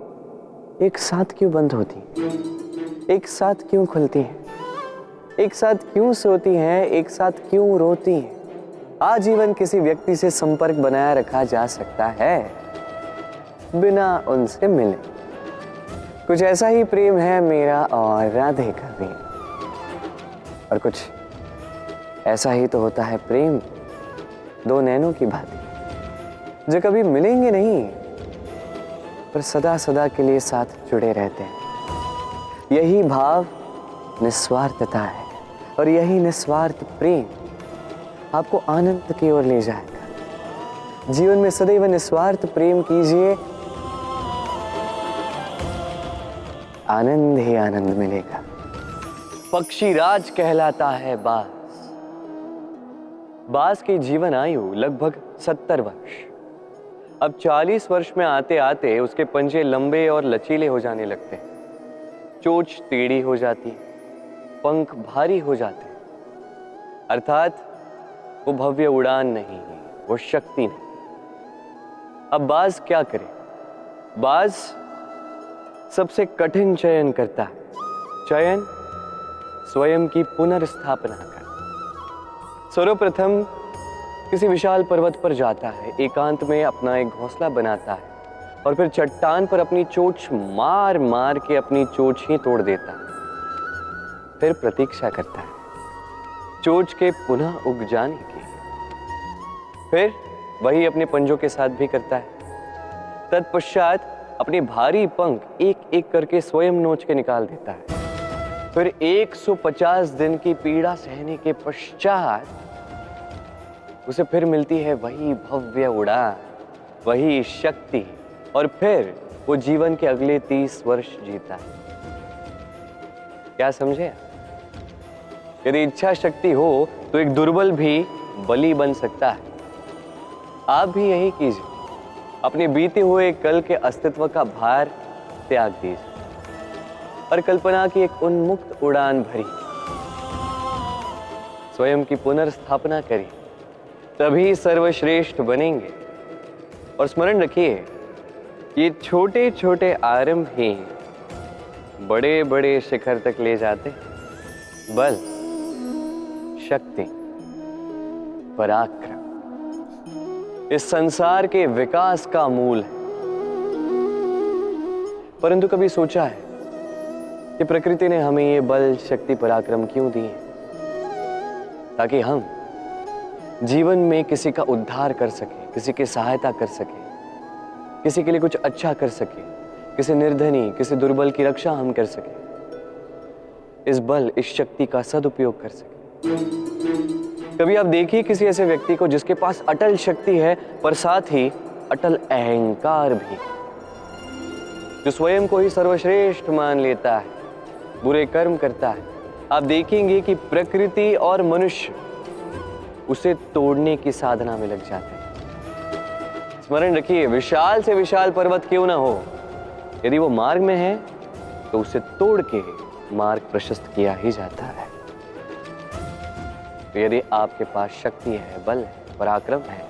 एक साथ क्यों बंद होती हैं, एक साथ क्यों खुलती हैं, एक साथ क्यों सोती हैं, एक साथ क्यों रोती हैं? आजीवन किसी व्यक्ति से संपर्क बनाया रखा जा सकता है बिना उनसे मिले। कुछ ऐसा ही प्रेम है मेरा और राधे का भी। और कुछ ऐसा ही तो होता है प्रेम दो नैनों की भांति, जो कभी मिलेंगे नहीं पर सदा सदा के लिए साथ जुड़े रहते हैं। यही भाव निस्वार्थता है और यही निस्वार्थ प्रेम आपको आनंद की ओर ले जाएगा। जीवन में सदैव निस्वार्थ प्रेम कीजिए, आनंद ही आनंद मिलेगा। पक्षी राज कहलाता है बाज। बाज की जीवन आयु लगभग 70 वर्ष। अब 40 वर्ष में आते आते उसके पंजे लंबे और लचीले हो जाने लगते हैं, चोंच टेढ़ी हो जाती है, पंख भारी हो जाते हैं। अर्थात वो भव्य उड़ान नहीं है, वो शक्ति नहीं। अब बाज क्या करे? बाज सबसे कठिन चयन करता है, चयन स्वयं की पुनर्स्थापना कर। सर्वप्रथम किसी विशाल पर्वत पर जाता है, एकांत में अपना एक घोंसला बनाता है और फिर चट्टान पर अपनी चोंच मार मार के अपनी चोंच ही तोड़ देता है। फिर प्रतीक्षा करता है चोंच के पुनः उग जाने की। फिर वही अपने पंजों के साथ भी करता है। तत्पश्चात अपने भारी पंख एक एक करके स्वयं नोच के निकाल देता है। फिर 150 दिन की पीड़ा सहने के पश्चात उसे फिर मिलती है वही भव्य उड़ान, वही शक्ति, और फिर वो जीवन के अगले 30 वर्ष जीता है। क्या समझे? यदि इच्छा शक्ति हो तो एक दुर्बल भी बलि बन सकता है। आप भी यही कीजिए, अपने बीते हुए कल के अस्तित्व का भार त्याग दीजिए और कल्पना की एक उन्मुक्त उड़ान भरी, स्वयं की पुनर्स्थापना करिए, तभी सर्वश्रेष्ठ बनेंगे। और स्मरण रखिए, ये छोटे छोटे आरंभ ही बड़े बड़े शिखर तक ले जाते हैं। बल, शक्ति, पराक्रम इस संसार के विकास का मूल है। परंतु कभी सोचा है कि प्रकृति ने हमें ये बल, शक्ति, पराक्रम क्यों दिए? ताकि हम जीवन में किसी का उद्धार कर सके, किसी की सहायता कर सके, किसी के लिए कुछ अच्छा कर सके, किसी निर्धनी, किसी दुर्बल की रक्षा हम कर सके। इस बल, इस शक्ति का सदुपयोग कर सके। कभी आप देखिए किसी ऐसे व्यक्ति को जिसके पास अटल शक्ति है पर साथ ही अटल अहंकार भी, जो स्वयं को ही सर्वश्रेष्ठ मान लेता है, बुरे कर्म करता है। आप देखेंगे कि प्रकृति और मनुष्य उसे तोड़ने की साधना में लग जाते हैं। स्मरण रखिए, विशाल से विशाल पर्वत क्यों ना हो, यदि वो मार्ग में है तो उसे तोड़ के मार्ग प्रशस्त किया ही जाता है। तो यदि आपके पास शक्ति है, बल है, पराक्रम है,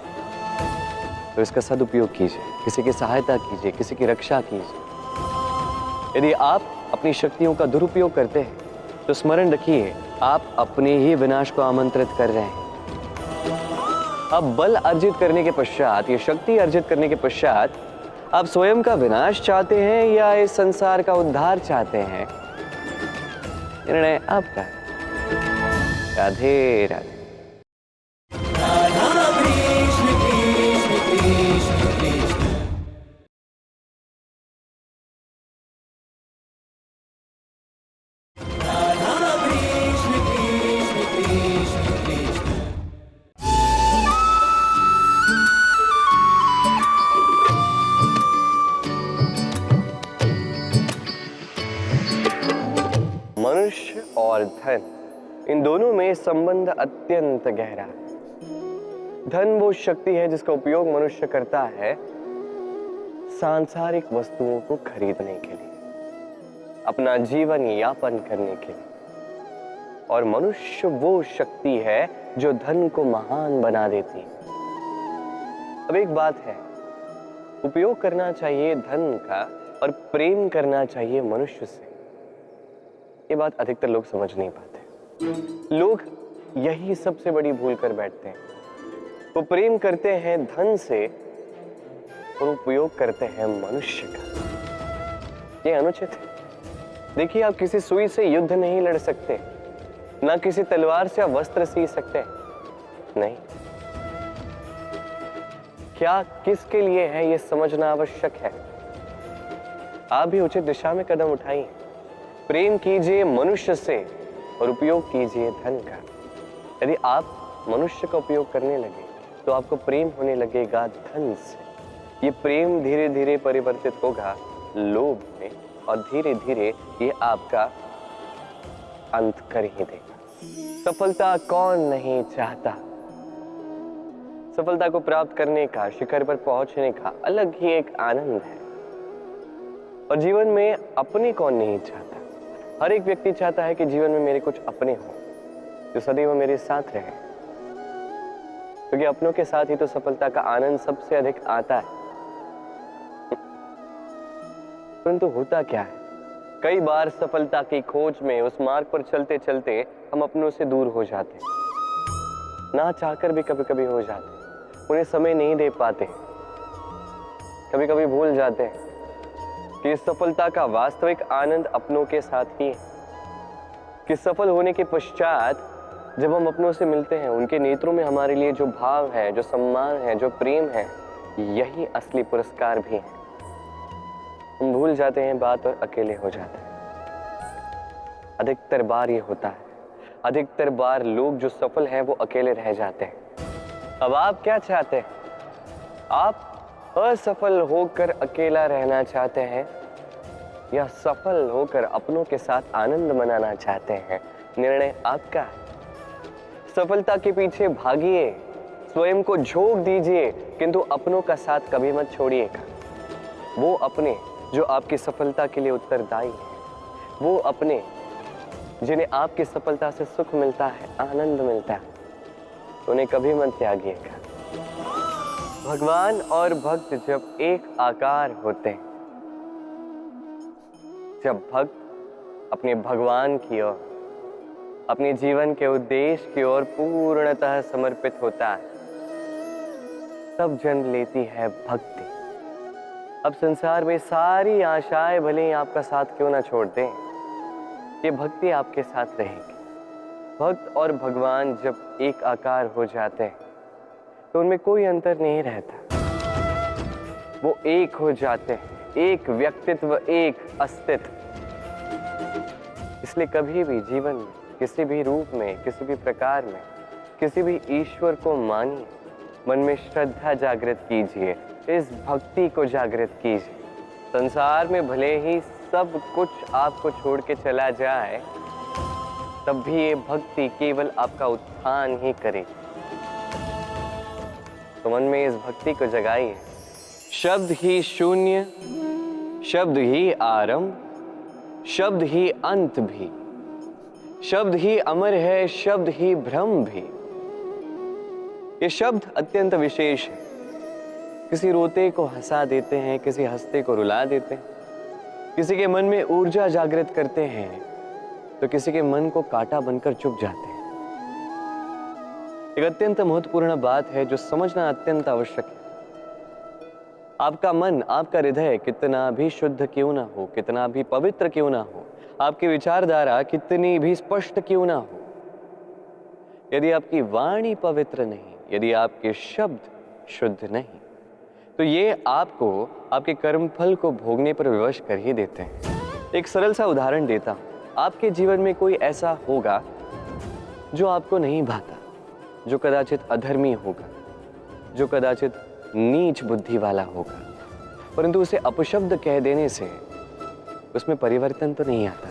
तो इसका सदुपयोग कीजिए, किसी की सहायता कीजिए, किसी की रक्षा कीजिए। यदि आप अपनी शक्तियों का दुरुपयोग करते हैं तो स्मरण रखिए, आप अपने ही विनाश को आमंत्रित कर रहे हैं। अब बल अर्जित करने के पश्चात, ये शक्ति अर्जित करने के पश्चात आप स्वयं का विनाश चाहते हैं या इस संसार का उद्धार चाहते हैं, निर्णय आपका है। राधे राधे। मनुष्य और धन, इन दोनों में संबंध अत्यंत गहरा है। धन वो शक्ति है जिसका उपयोग मनुष्य करता है सांसारिक वस्तुओं को खरीदने के लिए, अपना जीवन यापन करने के लिए, और मनुष्य वो शक्ति है जो धन को महान बना देती है। अब एक बात है, उपयोग करना चाहिए धन का और प्रेम करना चाहिए मनुष्य से। ये बात अधिकतर लोग समझ नहीं पाते। लोग यही सबसे बड़ी भूल कर बैठते हैं। वो प्रेम करते हैं धन से और उपयोग करते हैं मनुष्य का। ये अनुचित है। देखिए, आप किसी सुई से युद्ध नहीं लड़ सकते, ना किसी तलवार से आप वस्त्र सी सकते नहीं। क्या किसके लिए है ये समझना आवश्यक है। आप भी उचित दिशा में कदम उठाइए। प्रेम कीजिए मनुष्य से और उपयोग कीजिए धन का। यदि आप मनुष्य का उपयोग करने लगे तो आपको प्रेम होने लगेगा धन से। ये प्रेम धीरे धीरे परिवर्तित होगा लोभ में और धीरे धीरे ये आपका अंत कर ही देगा। सफलता कौन नहीं चाहता। सफलता को प्राप्त करने का, शिखर पर पहुंचने का अलग ही एक आनंद है। और जीवन में अपने कौन नहीं चाहता। हर एक व्यक्ति चाहता है कि जीवन में मेरे कुछ अपने हों जो सदैव मेरे साथ रहे, क्योंकि अपनों के साथ ही तो सफलता का आनंद सबसे अधिक आता है। परंतु होता क्या है, कई बार सफलता की खोज में उस मार्ग पर चलते चलते हम अपनों से दूर हो जाते हैं। ना चाहकर भी कभी कभी हो जाते हैं। उन्हें समय नहीं दे पाते, कभी कभी भूल जाते हैं कि सफलता का वास्तविक आनंद अपनों के साथ ही है। कि सफल होने के पश्चात जब हम अपनों से मिलते हैं, उनके नेत्रों में हमारे लिए जो भाव है, जो सम्मान है, जो प्रेम है, यही असली पुरस्कार भी है। हम भूल जाते हैं बात और अकेले हो जाते हैं। अधिकतर बार ये होता है। अधिकतर बार लोग जो सफल हैं वो अकेले रह जाते हैं। अब आप क्या चाहते हैं? आप असफल होकर अकेला रहना चाहते हैं या सफल होकर अपनों के साथ आनंद मनाना चाहते हैं? निर्णय आपका है। सफलता के पीछे भागिए, स्वयं को झोंक दीजिए, किंतु अपनों का साथ कभी मत छोड़िएगा। वो अपने जो आपकी सफलता के लिए उत्तरदायी है, वो अपने जिन्हें आपकी सफलता से सुख मिलता है, आनंद मिलता है, उन्हें कभी मत त्यागिएगा। भगवान और भक्त जब एक आकार होते हैं, जब भक्त अपने भगवान की ओर, अपने जीवन के उद्देश्य की ओर पूर्णतः समर्पित होता है, तब जन्म लेती है भक्ति। अब संसार में सारी आशाएं भले ही आपका साथ क्यों ना छोड़ दें, ये भक्ति आपके साथ रहेगी। भक्त और भगवान जब एक आकार हो जाते हैं तो उनमें कोई अंतर नहीं रहता। वो एक हो जाते हैं, एक व्यक्तित्व, एक अस्तित्व। इसलिए कभी भी जीवन में किसी भी रूप में, किसी भी प्रकार में, किसी भी ईश्वर को मानिए, मन में श्रद्धा जागृत कीजिए, इस भक्ति को जागृत कीजिए। संसार में भले ही सब कुछ आपको छोड़ के चला जाए, तब भी ये भक्ति केवल आपका उत्थान ही करेगी। तो मन में इस भक्ति को जगाइए। शब्द ही शून्य, शब्द ही आरंभ, शब्द ही अंत भी, शब्द ही अमर है, शब्द ही ब्रह्म भी। ये शब्द अत्यंत विशेष है। किसी रोते को हंसा देते हैं, किसी हंसते को रुला देते हैं, किसी के मन में ऊर्जा जागृत करते हैं, तो किसी के मन को कांटा बनकर चुभ जाते हैं। एक अत्यंत महत्वपूर्ण बात है जो समझना अत्यंत आवश्यक है। आपका मन, आपका हृदय कितना भी शुद्ध क्यों ना हो, कितना भी पवित्र क्यों ना हो, आपकी विचारधारा कितनी भी स्पष्ट क्यों ना हो, यदि आपकी वाणी पवित्र नहीं, यदि आपके शब्द शुद्ध नहीं, तो ये आपको आपके कर्मफल को भोगने पर विवश कर ही देते हैं। एक सरल सा उदाहरण देता हूं। आपके जीवन में कोई ऐसा होगा जो आपको नहीं भाता, जो कदाचित अधर्मी होगा, जो कदाचित नीच बुद्धि वाला होगा, परंतु उसे अपशब्द कह देने से उसमें परिवर्तन तो नहीं आता,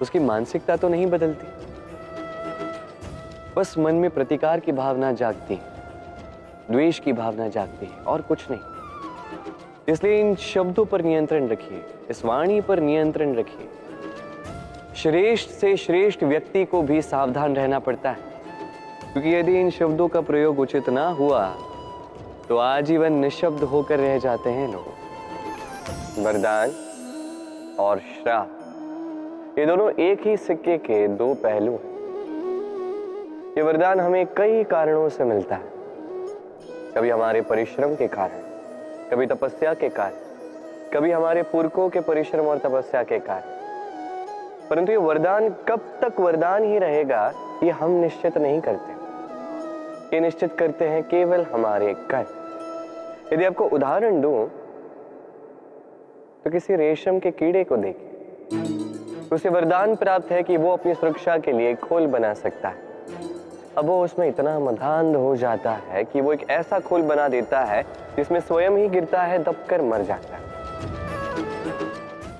उसकी मानसिकता तो नहीं बदलती, बस मन में प्रतिकार की भावना जागती है, द्वेष की भावना जागती है, और कुछ नहीं। इसलिए इन शब्दों पर नियंत्रण रखिए, इस वाणी पर नियंत्रण रखिए। श्रेष्ठ से श्रेष्ठ व्यक्ति को भी सावधान रहना पड़ता है, क्योंकि यदि इन शब्दों का प्रयोग उचित ना हुआ तो आजीवन निशब्द होकर रह जाते हैं लोग। वरदान और श्राप, ये दोनों एक ही सिक्के के दो पहलू हैं। ये वरदान हमें कई कारणों से मिलता है, कभी हमारे परिश्रम के कारण, कभी तपस्या के कारण, कभी हमारे पुरखों के परिश्रम और तपस्या के कारण। परंतु ये वरदान कब तक वरदान ही रहेगा, ये हम निश्चित नहीं करते। ये निश्चित करते हैं केवल हमारे कर्म। यदि आपको उदाहरण दूं, तो किसी रेशम के कीड़े को देखिए। उसे वरदान प्राप्त है कि वो अपनी सुरक्षा के लिए खोल बना सकता है। अब वो उसमें इतना मधांध हो जाता है कि वो एक ऐसा खोल बना देता है जिसमें स्वयं ही गिरता है, दबकर मर जाता है।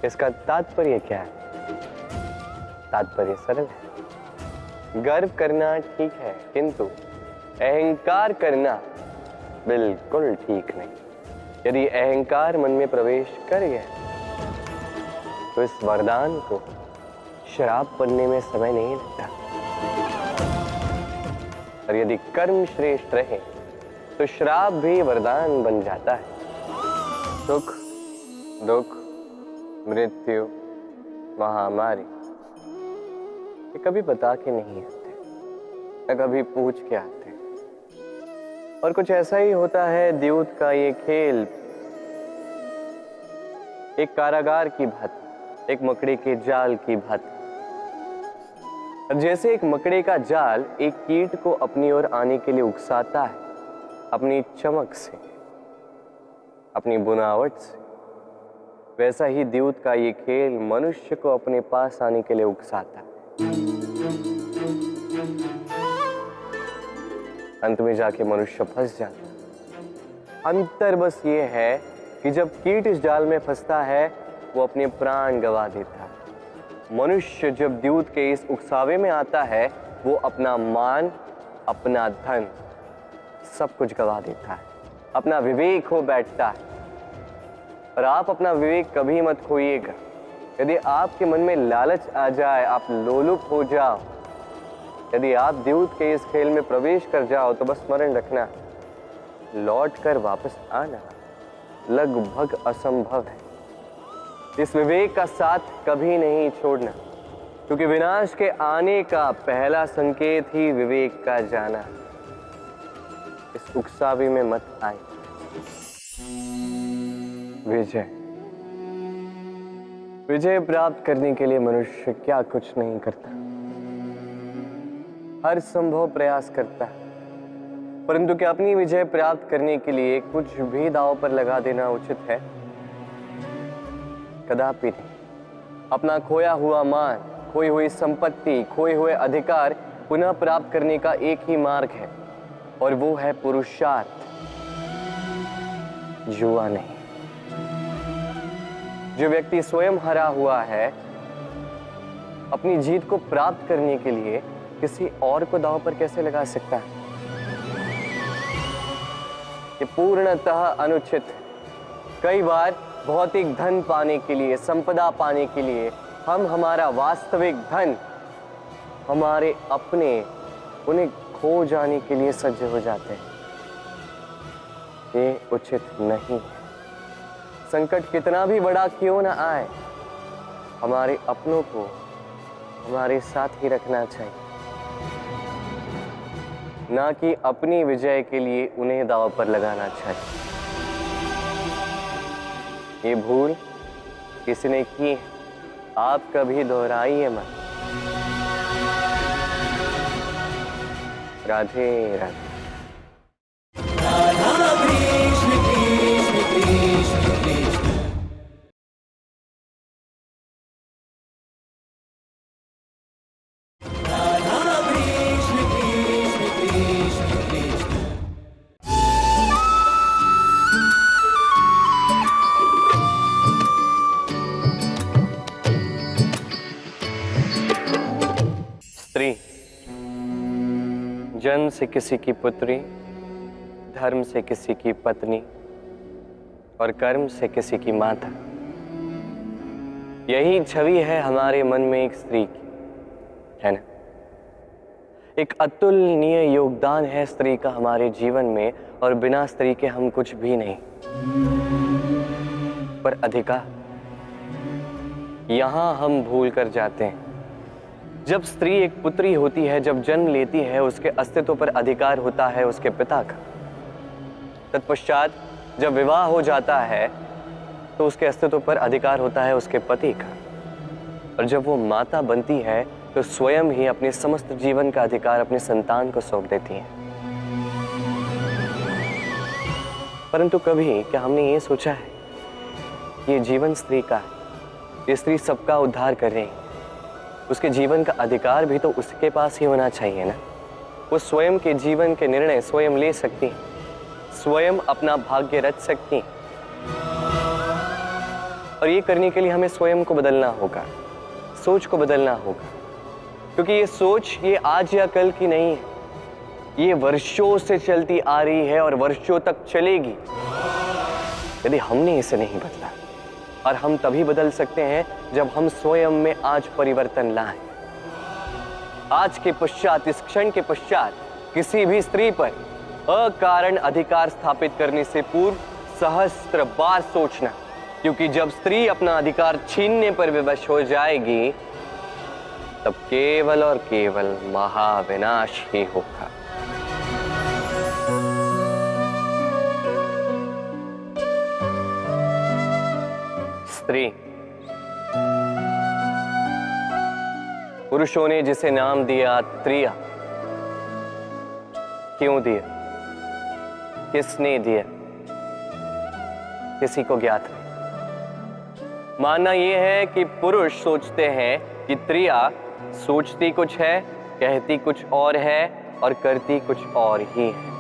इसका तात्पर्य क्या है? तात्पर्य सरल है। गर्व करना ठीक है, किंतु अहंकार करना बिल्कुल ठीक नहीं। यदि अहंकार मन में प्रवेश कर गया तो इस वरदान को श्राप बनने में समय नहीं लगता। और यदि कर्म श्रेष्ठ रहे तो श्राप भी वरदान बन जाता है। सुख, दुख, मृत्यु, महामारी, ये कभी बता के नहीं आते, न कभी पूछ के आते। और कुछ ऐसा ही होता है द्यूत का ये खेल, एक कारागार की भांति, एक मकड़ी के जाल की भांति। जैसे एक मकड़े का जाल एक कीट को अपनी ओर आने के लिए उकसाता है, अपनी चमक से, अपनी बुनावट से, वैसा ही द्यूत का ये खेल मनुष्य को अपने पास आने के लिए उकसाता है। अंत में जाके मनुष्य फंस जाता है। अंतर बस ये है कि जब कीट इस जाल में फंसता है, वो अपने प्राण गंवा देता है। मनुष्य जब द्यूत के इस उकसावे में आता है, वो अपना मान, अपना धन, सब कुछ गंवा देता है, अपना विवेक खो बैठता है। और आप अपना विवेक कभी मत खोइएगा। यदि आपके मन में लालच आ जाए, आप लोलुप हो जाओ, यदि आप द्यूत के इस खेल में प्रवेश कर जाओ, तो बस स्मरण रखना, लौट कर वापस आना लगभग असंभव है। इस विवेक का साथ कभी नहीं छोड़ना, क्योंकि विनाश के आने का पहला संकेत ही विवेक का जाना। इस उकसावे में मत आए। विजय, विजय प्राप्त करने के लिए मनुष्य क्या कुछ नहीं करता, हर संभव प्रयास करता है। परंतु क्या अपनी विजय प्राप्त करने के लिए कुछ भी दांव पर लगा देना उचित है? कदापि नहीं। अपना खोया हुआ मान, खोई हुई संपत्ति, खोए हुए अधिकार पुनः प्राप्त करने का एक ही मार्ग है, और वो है पुरुषार्थ, जुआ नहीं। जो व्यक्ति स्वयं हरा हुआ है, अपनी जीत को प्राप्त करने के लिए किसी और को दांव पर कैसे लगा सकता है? ये पूर्णतः अनुचित है। कई बार भौतिक धन पाने के लिए, संपदा पाने के लिए हम हमारा वास्तविक धन, हमारे अपने, उन्हें खो जाने के लिए सज्ज हो जाते हैं। ये उचित नहीं है। संकट कितना भी बड़ा क्यों ना आए, हमारे अपनों को हमारे साथ ही रखना चाहिए, ना कि अपनी विजय के लिए उन्हें दांव पर लगाना चाहिए। ये भूल किसने की है, आप कभी दोहराइए मत। राधे राधे। स्त्री जन्म से किसी की पुत्री, धर्म से किसी की पत्नी और कर्म से किसी की माता। यही छवि है हमारे मन में एक स्त्री की, है ना? एक अतुलनीय योगदान है स्त्री का हमारे जीवन में, और बिना स्त्री के हम कुछ भी नहीं। पर अधिकार, यहां हम भूल कर जाते हैं। जब स्त्री एक पुत्री होती है, जब जन्म लेती है, उसके अस्तित्व पर अधिकार होता है उसके पिता का। तत्पश्चात जब विवाह हो जाता है तो उसके अस्तित्व पर अधिकार होता है उसके पति का। और जब वो माता बनती है तो स्वयं ही अपने समस्त जीवन का अधिकार अपने संतान को सौंप देती है। परंतु कभी क्या हमने ये सोचा है, ये जीवन स्त्री का है, ये स्त्री सबका उद्धार कर रही है, उसके जीवन का अधिकार भी तो उसके पास ही होना चाहिए ना। वो स्वयं के जीवन के निर्णय स्वयं ले सकती, स्वयं अपना भाग्य रच सकती, और ये करने के लिए हमें स्वयं को बदलना होगा, सोच को बदलना होगा। क्योंकि ये सोच ये आज या कल की नहीं है, ये वर्षों से चलती आ रही है और वर्षों तक चलेगी यदि हमने इसे नहीं बदला। और हम तभी बदल सकते हैं जब हम स्वयं में आज परिवर्तन लाएं। आज के पश्चात, इस क्षण के पश्चात किसी भी स्त्री पर अकारण अधिकार स्थापित करने से पूर्व सहस्त्र बार सोचना, क्योंकि जब स्त्री अपना अधिकार छीनने पर विवश हो जाएगी तब केवल और केवल महाविनाश ही होगा। स्त्री, पुरुषों ने जिसे नाम दिया त्रिया, क्यों दिया, किसने दिया, किसी को ज्ञात नहीं। मानना यह है कि पुरुष सोचते हैं कि त्रिया सोचती कुछ है, कहती कुछ और है और करती कुछ और ही है।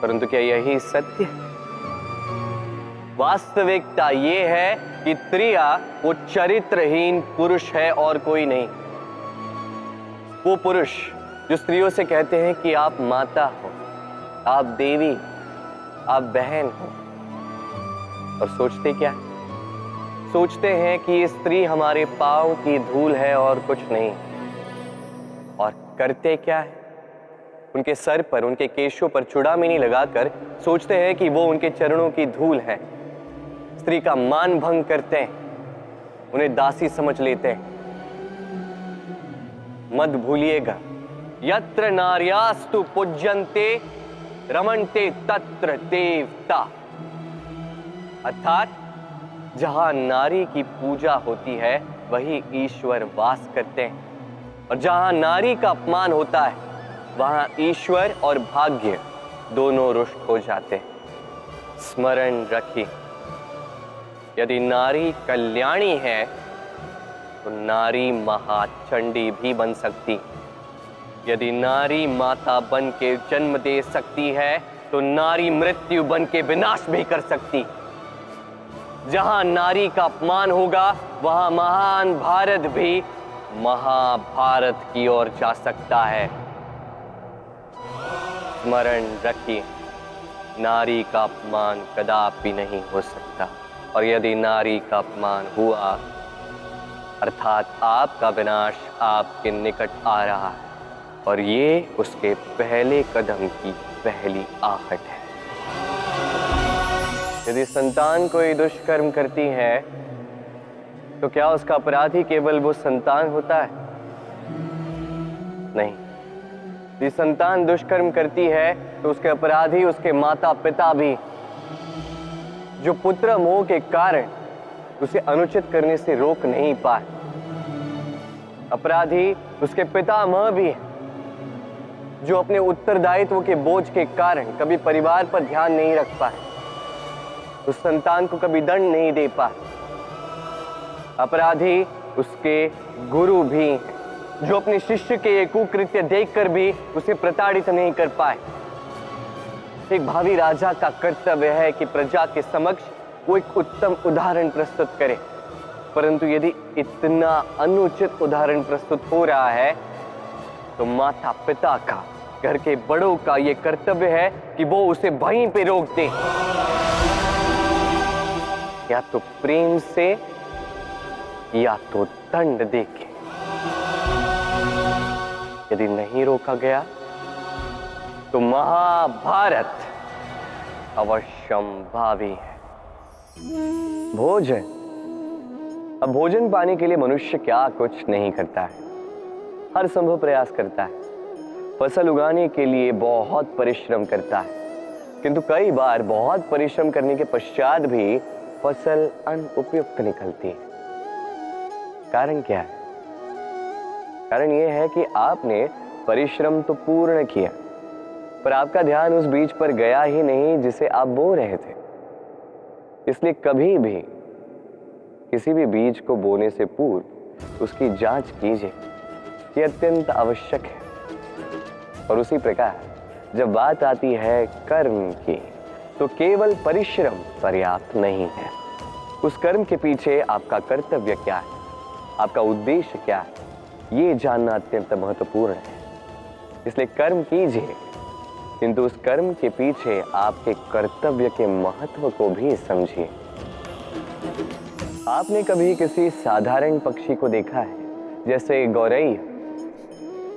परंतु क्या यही सत्य है? वास्तविकता यह है कि त्रिया वो चरित्रहीन पुरुष है और कोई नहीं। वो पुरुष जो स्त्रियों से कहते हैं कि आप माता हो, आप देवी, आप बहन हो, और सोचते क्या? सोचते हैं कि ये स्त्री हमारे पांव की धूल है और कुछ नहीं। और करते क्या है? उनके सर पर, उनके केशों पर चूड़ामणि लगाकर सोचते हैं कि वो उनके चरणों की धूल है। स्त्री का मान भंग करते हैं, उन्हें दासी समझ लेते हैं। मत भूलिएगा, यत्र नार्यास्तु पूज्यन्ते रमन्ते तत्र देवता, अर्थात जहां नारी की पूजा होती है वही ईश्वर वास करते हैं, और जहां नारी का अपमान होता है वहां ईश्वर और भाग्य दोनों रुष्ट हो जाते हैं। स्मरण रखिए, यदि नारी कल्याणी है तो नारी महाचंडी भी बन सकती। यदि नारी माता बन के जन्म दे सकती है तो नारी मृत्यु बन के विनाश भी कर सकती। जहां नारी का अपमान होगा वहां महान भारत भी महाभारत की ओर जा सकता है। स्मरण रखिए, नारी का अपमान कदापि नहीं हो सकता, और यदि नारी का अपमान हुआ अर्थात आपका विनाश आपके निकट आ रहा है, और ये उसके पहले कदम की पहली आहट है। यदि संतान कोई दुष्कर्म करती है तो क्या उसका अपराधी केवल वो संतान होता है? नहीं। यदि संतान दुष्कर्म करती है तो उसके अपराधी उसके माता पिता भी, जो पुत्र मोह के कारण उसे अनुचित करने से रोक नहीं पाए। अपराधी उसके पितामह भी, जो अपने उत्तरदायित्व के बोझ के कारण कभी परिवार पर ध्यान नहीं रख पाए, उस संतान को कभी दंड नहीं दे पाए। अपराधी उसके गुरु भी, जो अपने शिष्य के ये कुकृत्य देखकर भी उसे प्रताड़ित नहीं कर पाए। एक भावी राजा का कर्तव्य है कि प्रजा के समक्ष वो एक उत्तम उदाहरण प्रस्तुत करे, परंतु यदि इतना अनुचित उदाहरण प्रस्तुत हो रहा है तो माता पिता का, घर के बड़ों का ये कर्तव्य है कि वो उसे वहीं पे रोक दे, या तो प्रेम से या तो दंड देके। यदि नहीं रोका गया तो महाभारत अवश्यंभावी है। भोजन, अब भोजन पाने के लिए मनुष्य क्या कुछ नहीं करता है, हर संभव प्रयास करता है। फसल उगाने के लिए बहुत परिश्रम करता है, किंतु कई बार बहुत परिश्रम करने के पश्चात भी फसल अनुपयुक्त निकलती है। कारण क्या है? कारण यह है कि आपने परिश्रम तो पूर्ण किया, पर आपका ध्यान उस बीज पर गया ही नहीं जिसे आप बो रहे थे। इसलिए कभी भी किसी भी बीज को बोने से पूर्व उसकी जांच कीजिए, यह अत्यंत आवश्यक है। और उसी प्रकार जब बात आती है कर्म की, तो केवल परिश्रम पर्याप्त नहीं है। उस कर्म के पीछे आपका कर्तव्य क्या है, आपका उद्देश्य क्या है, ये जानना अत्यंत महत्वपूर्ण है। इसलिए कर्म कीजिए, किंतु उस कर्म के पीछे आपके कर्तव्य के महत्व को भी समझिए। आपने कभी किसी साधारण पक्षी को देखा है, जैसे गौरैया?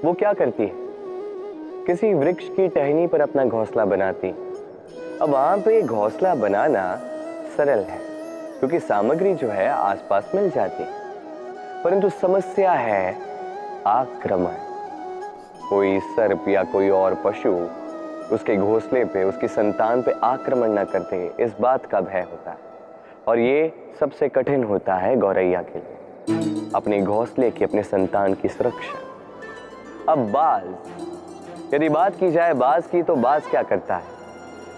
वो क्या करती है? किसी वृक्ष की टहनी पर अपना घोंसला बनाती। अब वहां पे घोंसला बनाना सरल है, क्योंकि सामग्री जो है आसपास मिल जाती, परंतु समस्या है आक्रमण। कोई सर्प या कोई और पशु उसके घोंसले पे, उसकी संतान पे आक्रमण न करते, इस बात का भय होता है। और ये सबसे कठिन होता है गौरैया के लिए, अपने घोंसले की, अपने संतान की सुरक्षा। अब बाज, यदि बात की जाए बाज की, तो बाज क्या करता है?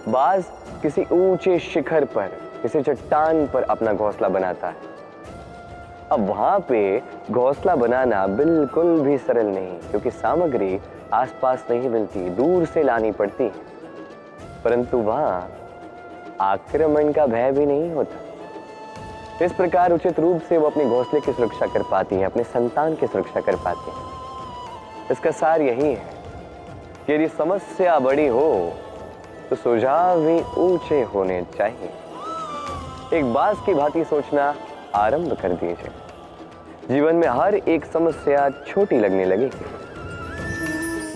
बाज किसी ऊंचे शिखर पर, किसी चट्टान पर अपना घोंसला बनाता है। अब वहां पे घोंसला बनाना बिल्कुल भी सरल नहीं, क्योंकि सामग्री आसपास नहीं मिलती, दूर से लानी पड़ती है। परंतु वहां आक्रमण का भय भी नहीं होता। इस प्रकार उचित रूप से वो अपने घोंसले की सुरक्षा कर पाती है, अपने संतान की सुरक्षा कर पाती है। इसका सार यही है कि यदि समस्या बड़ी हो तो सुझाव भी ऊंचे होने चाहिए। एक बाज की भांति सोचना आरंभ कर दीजिए। जीवन में हर एक समस्या छोटी लगने लगेगी,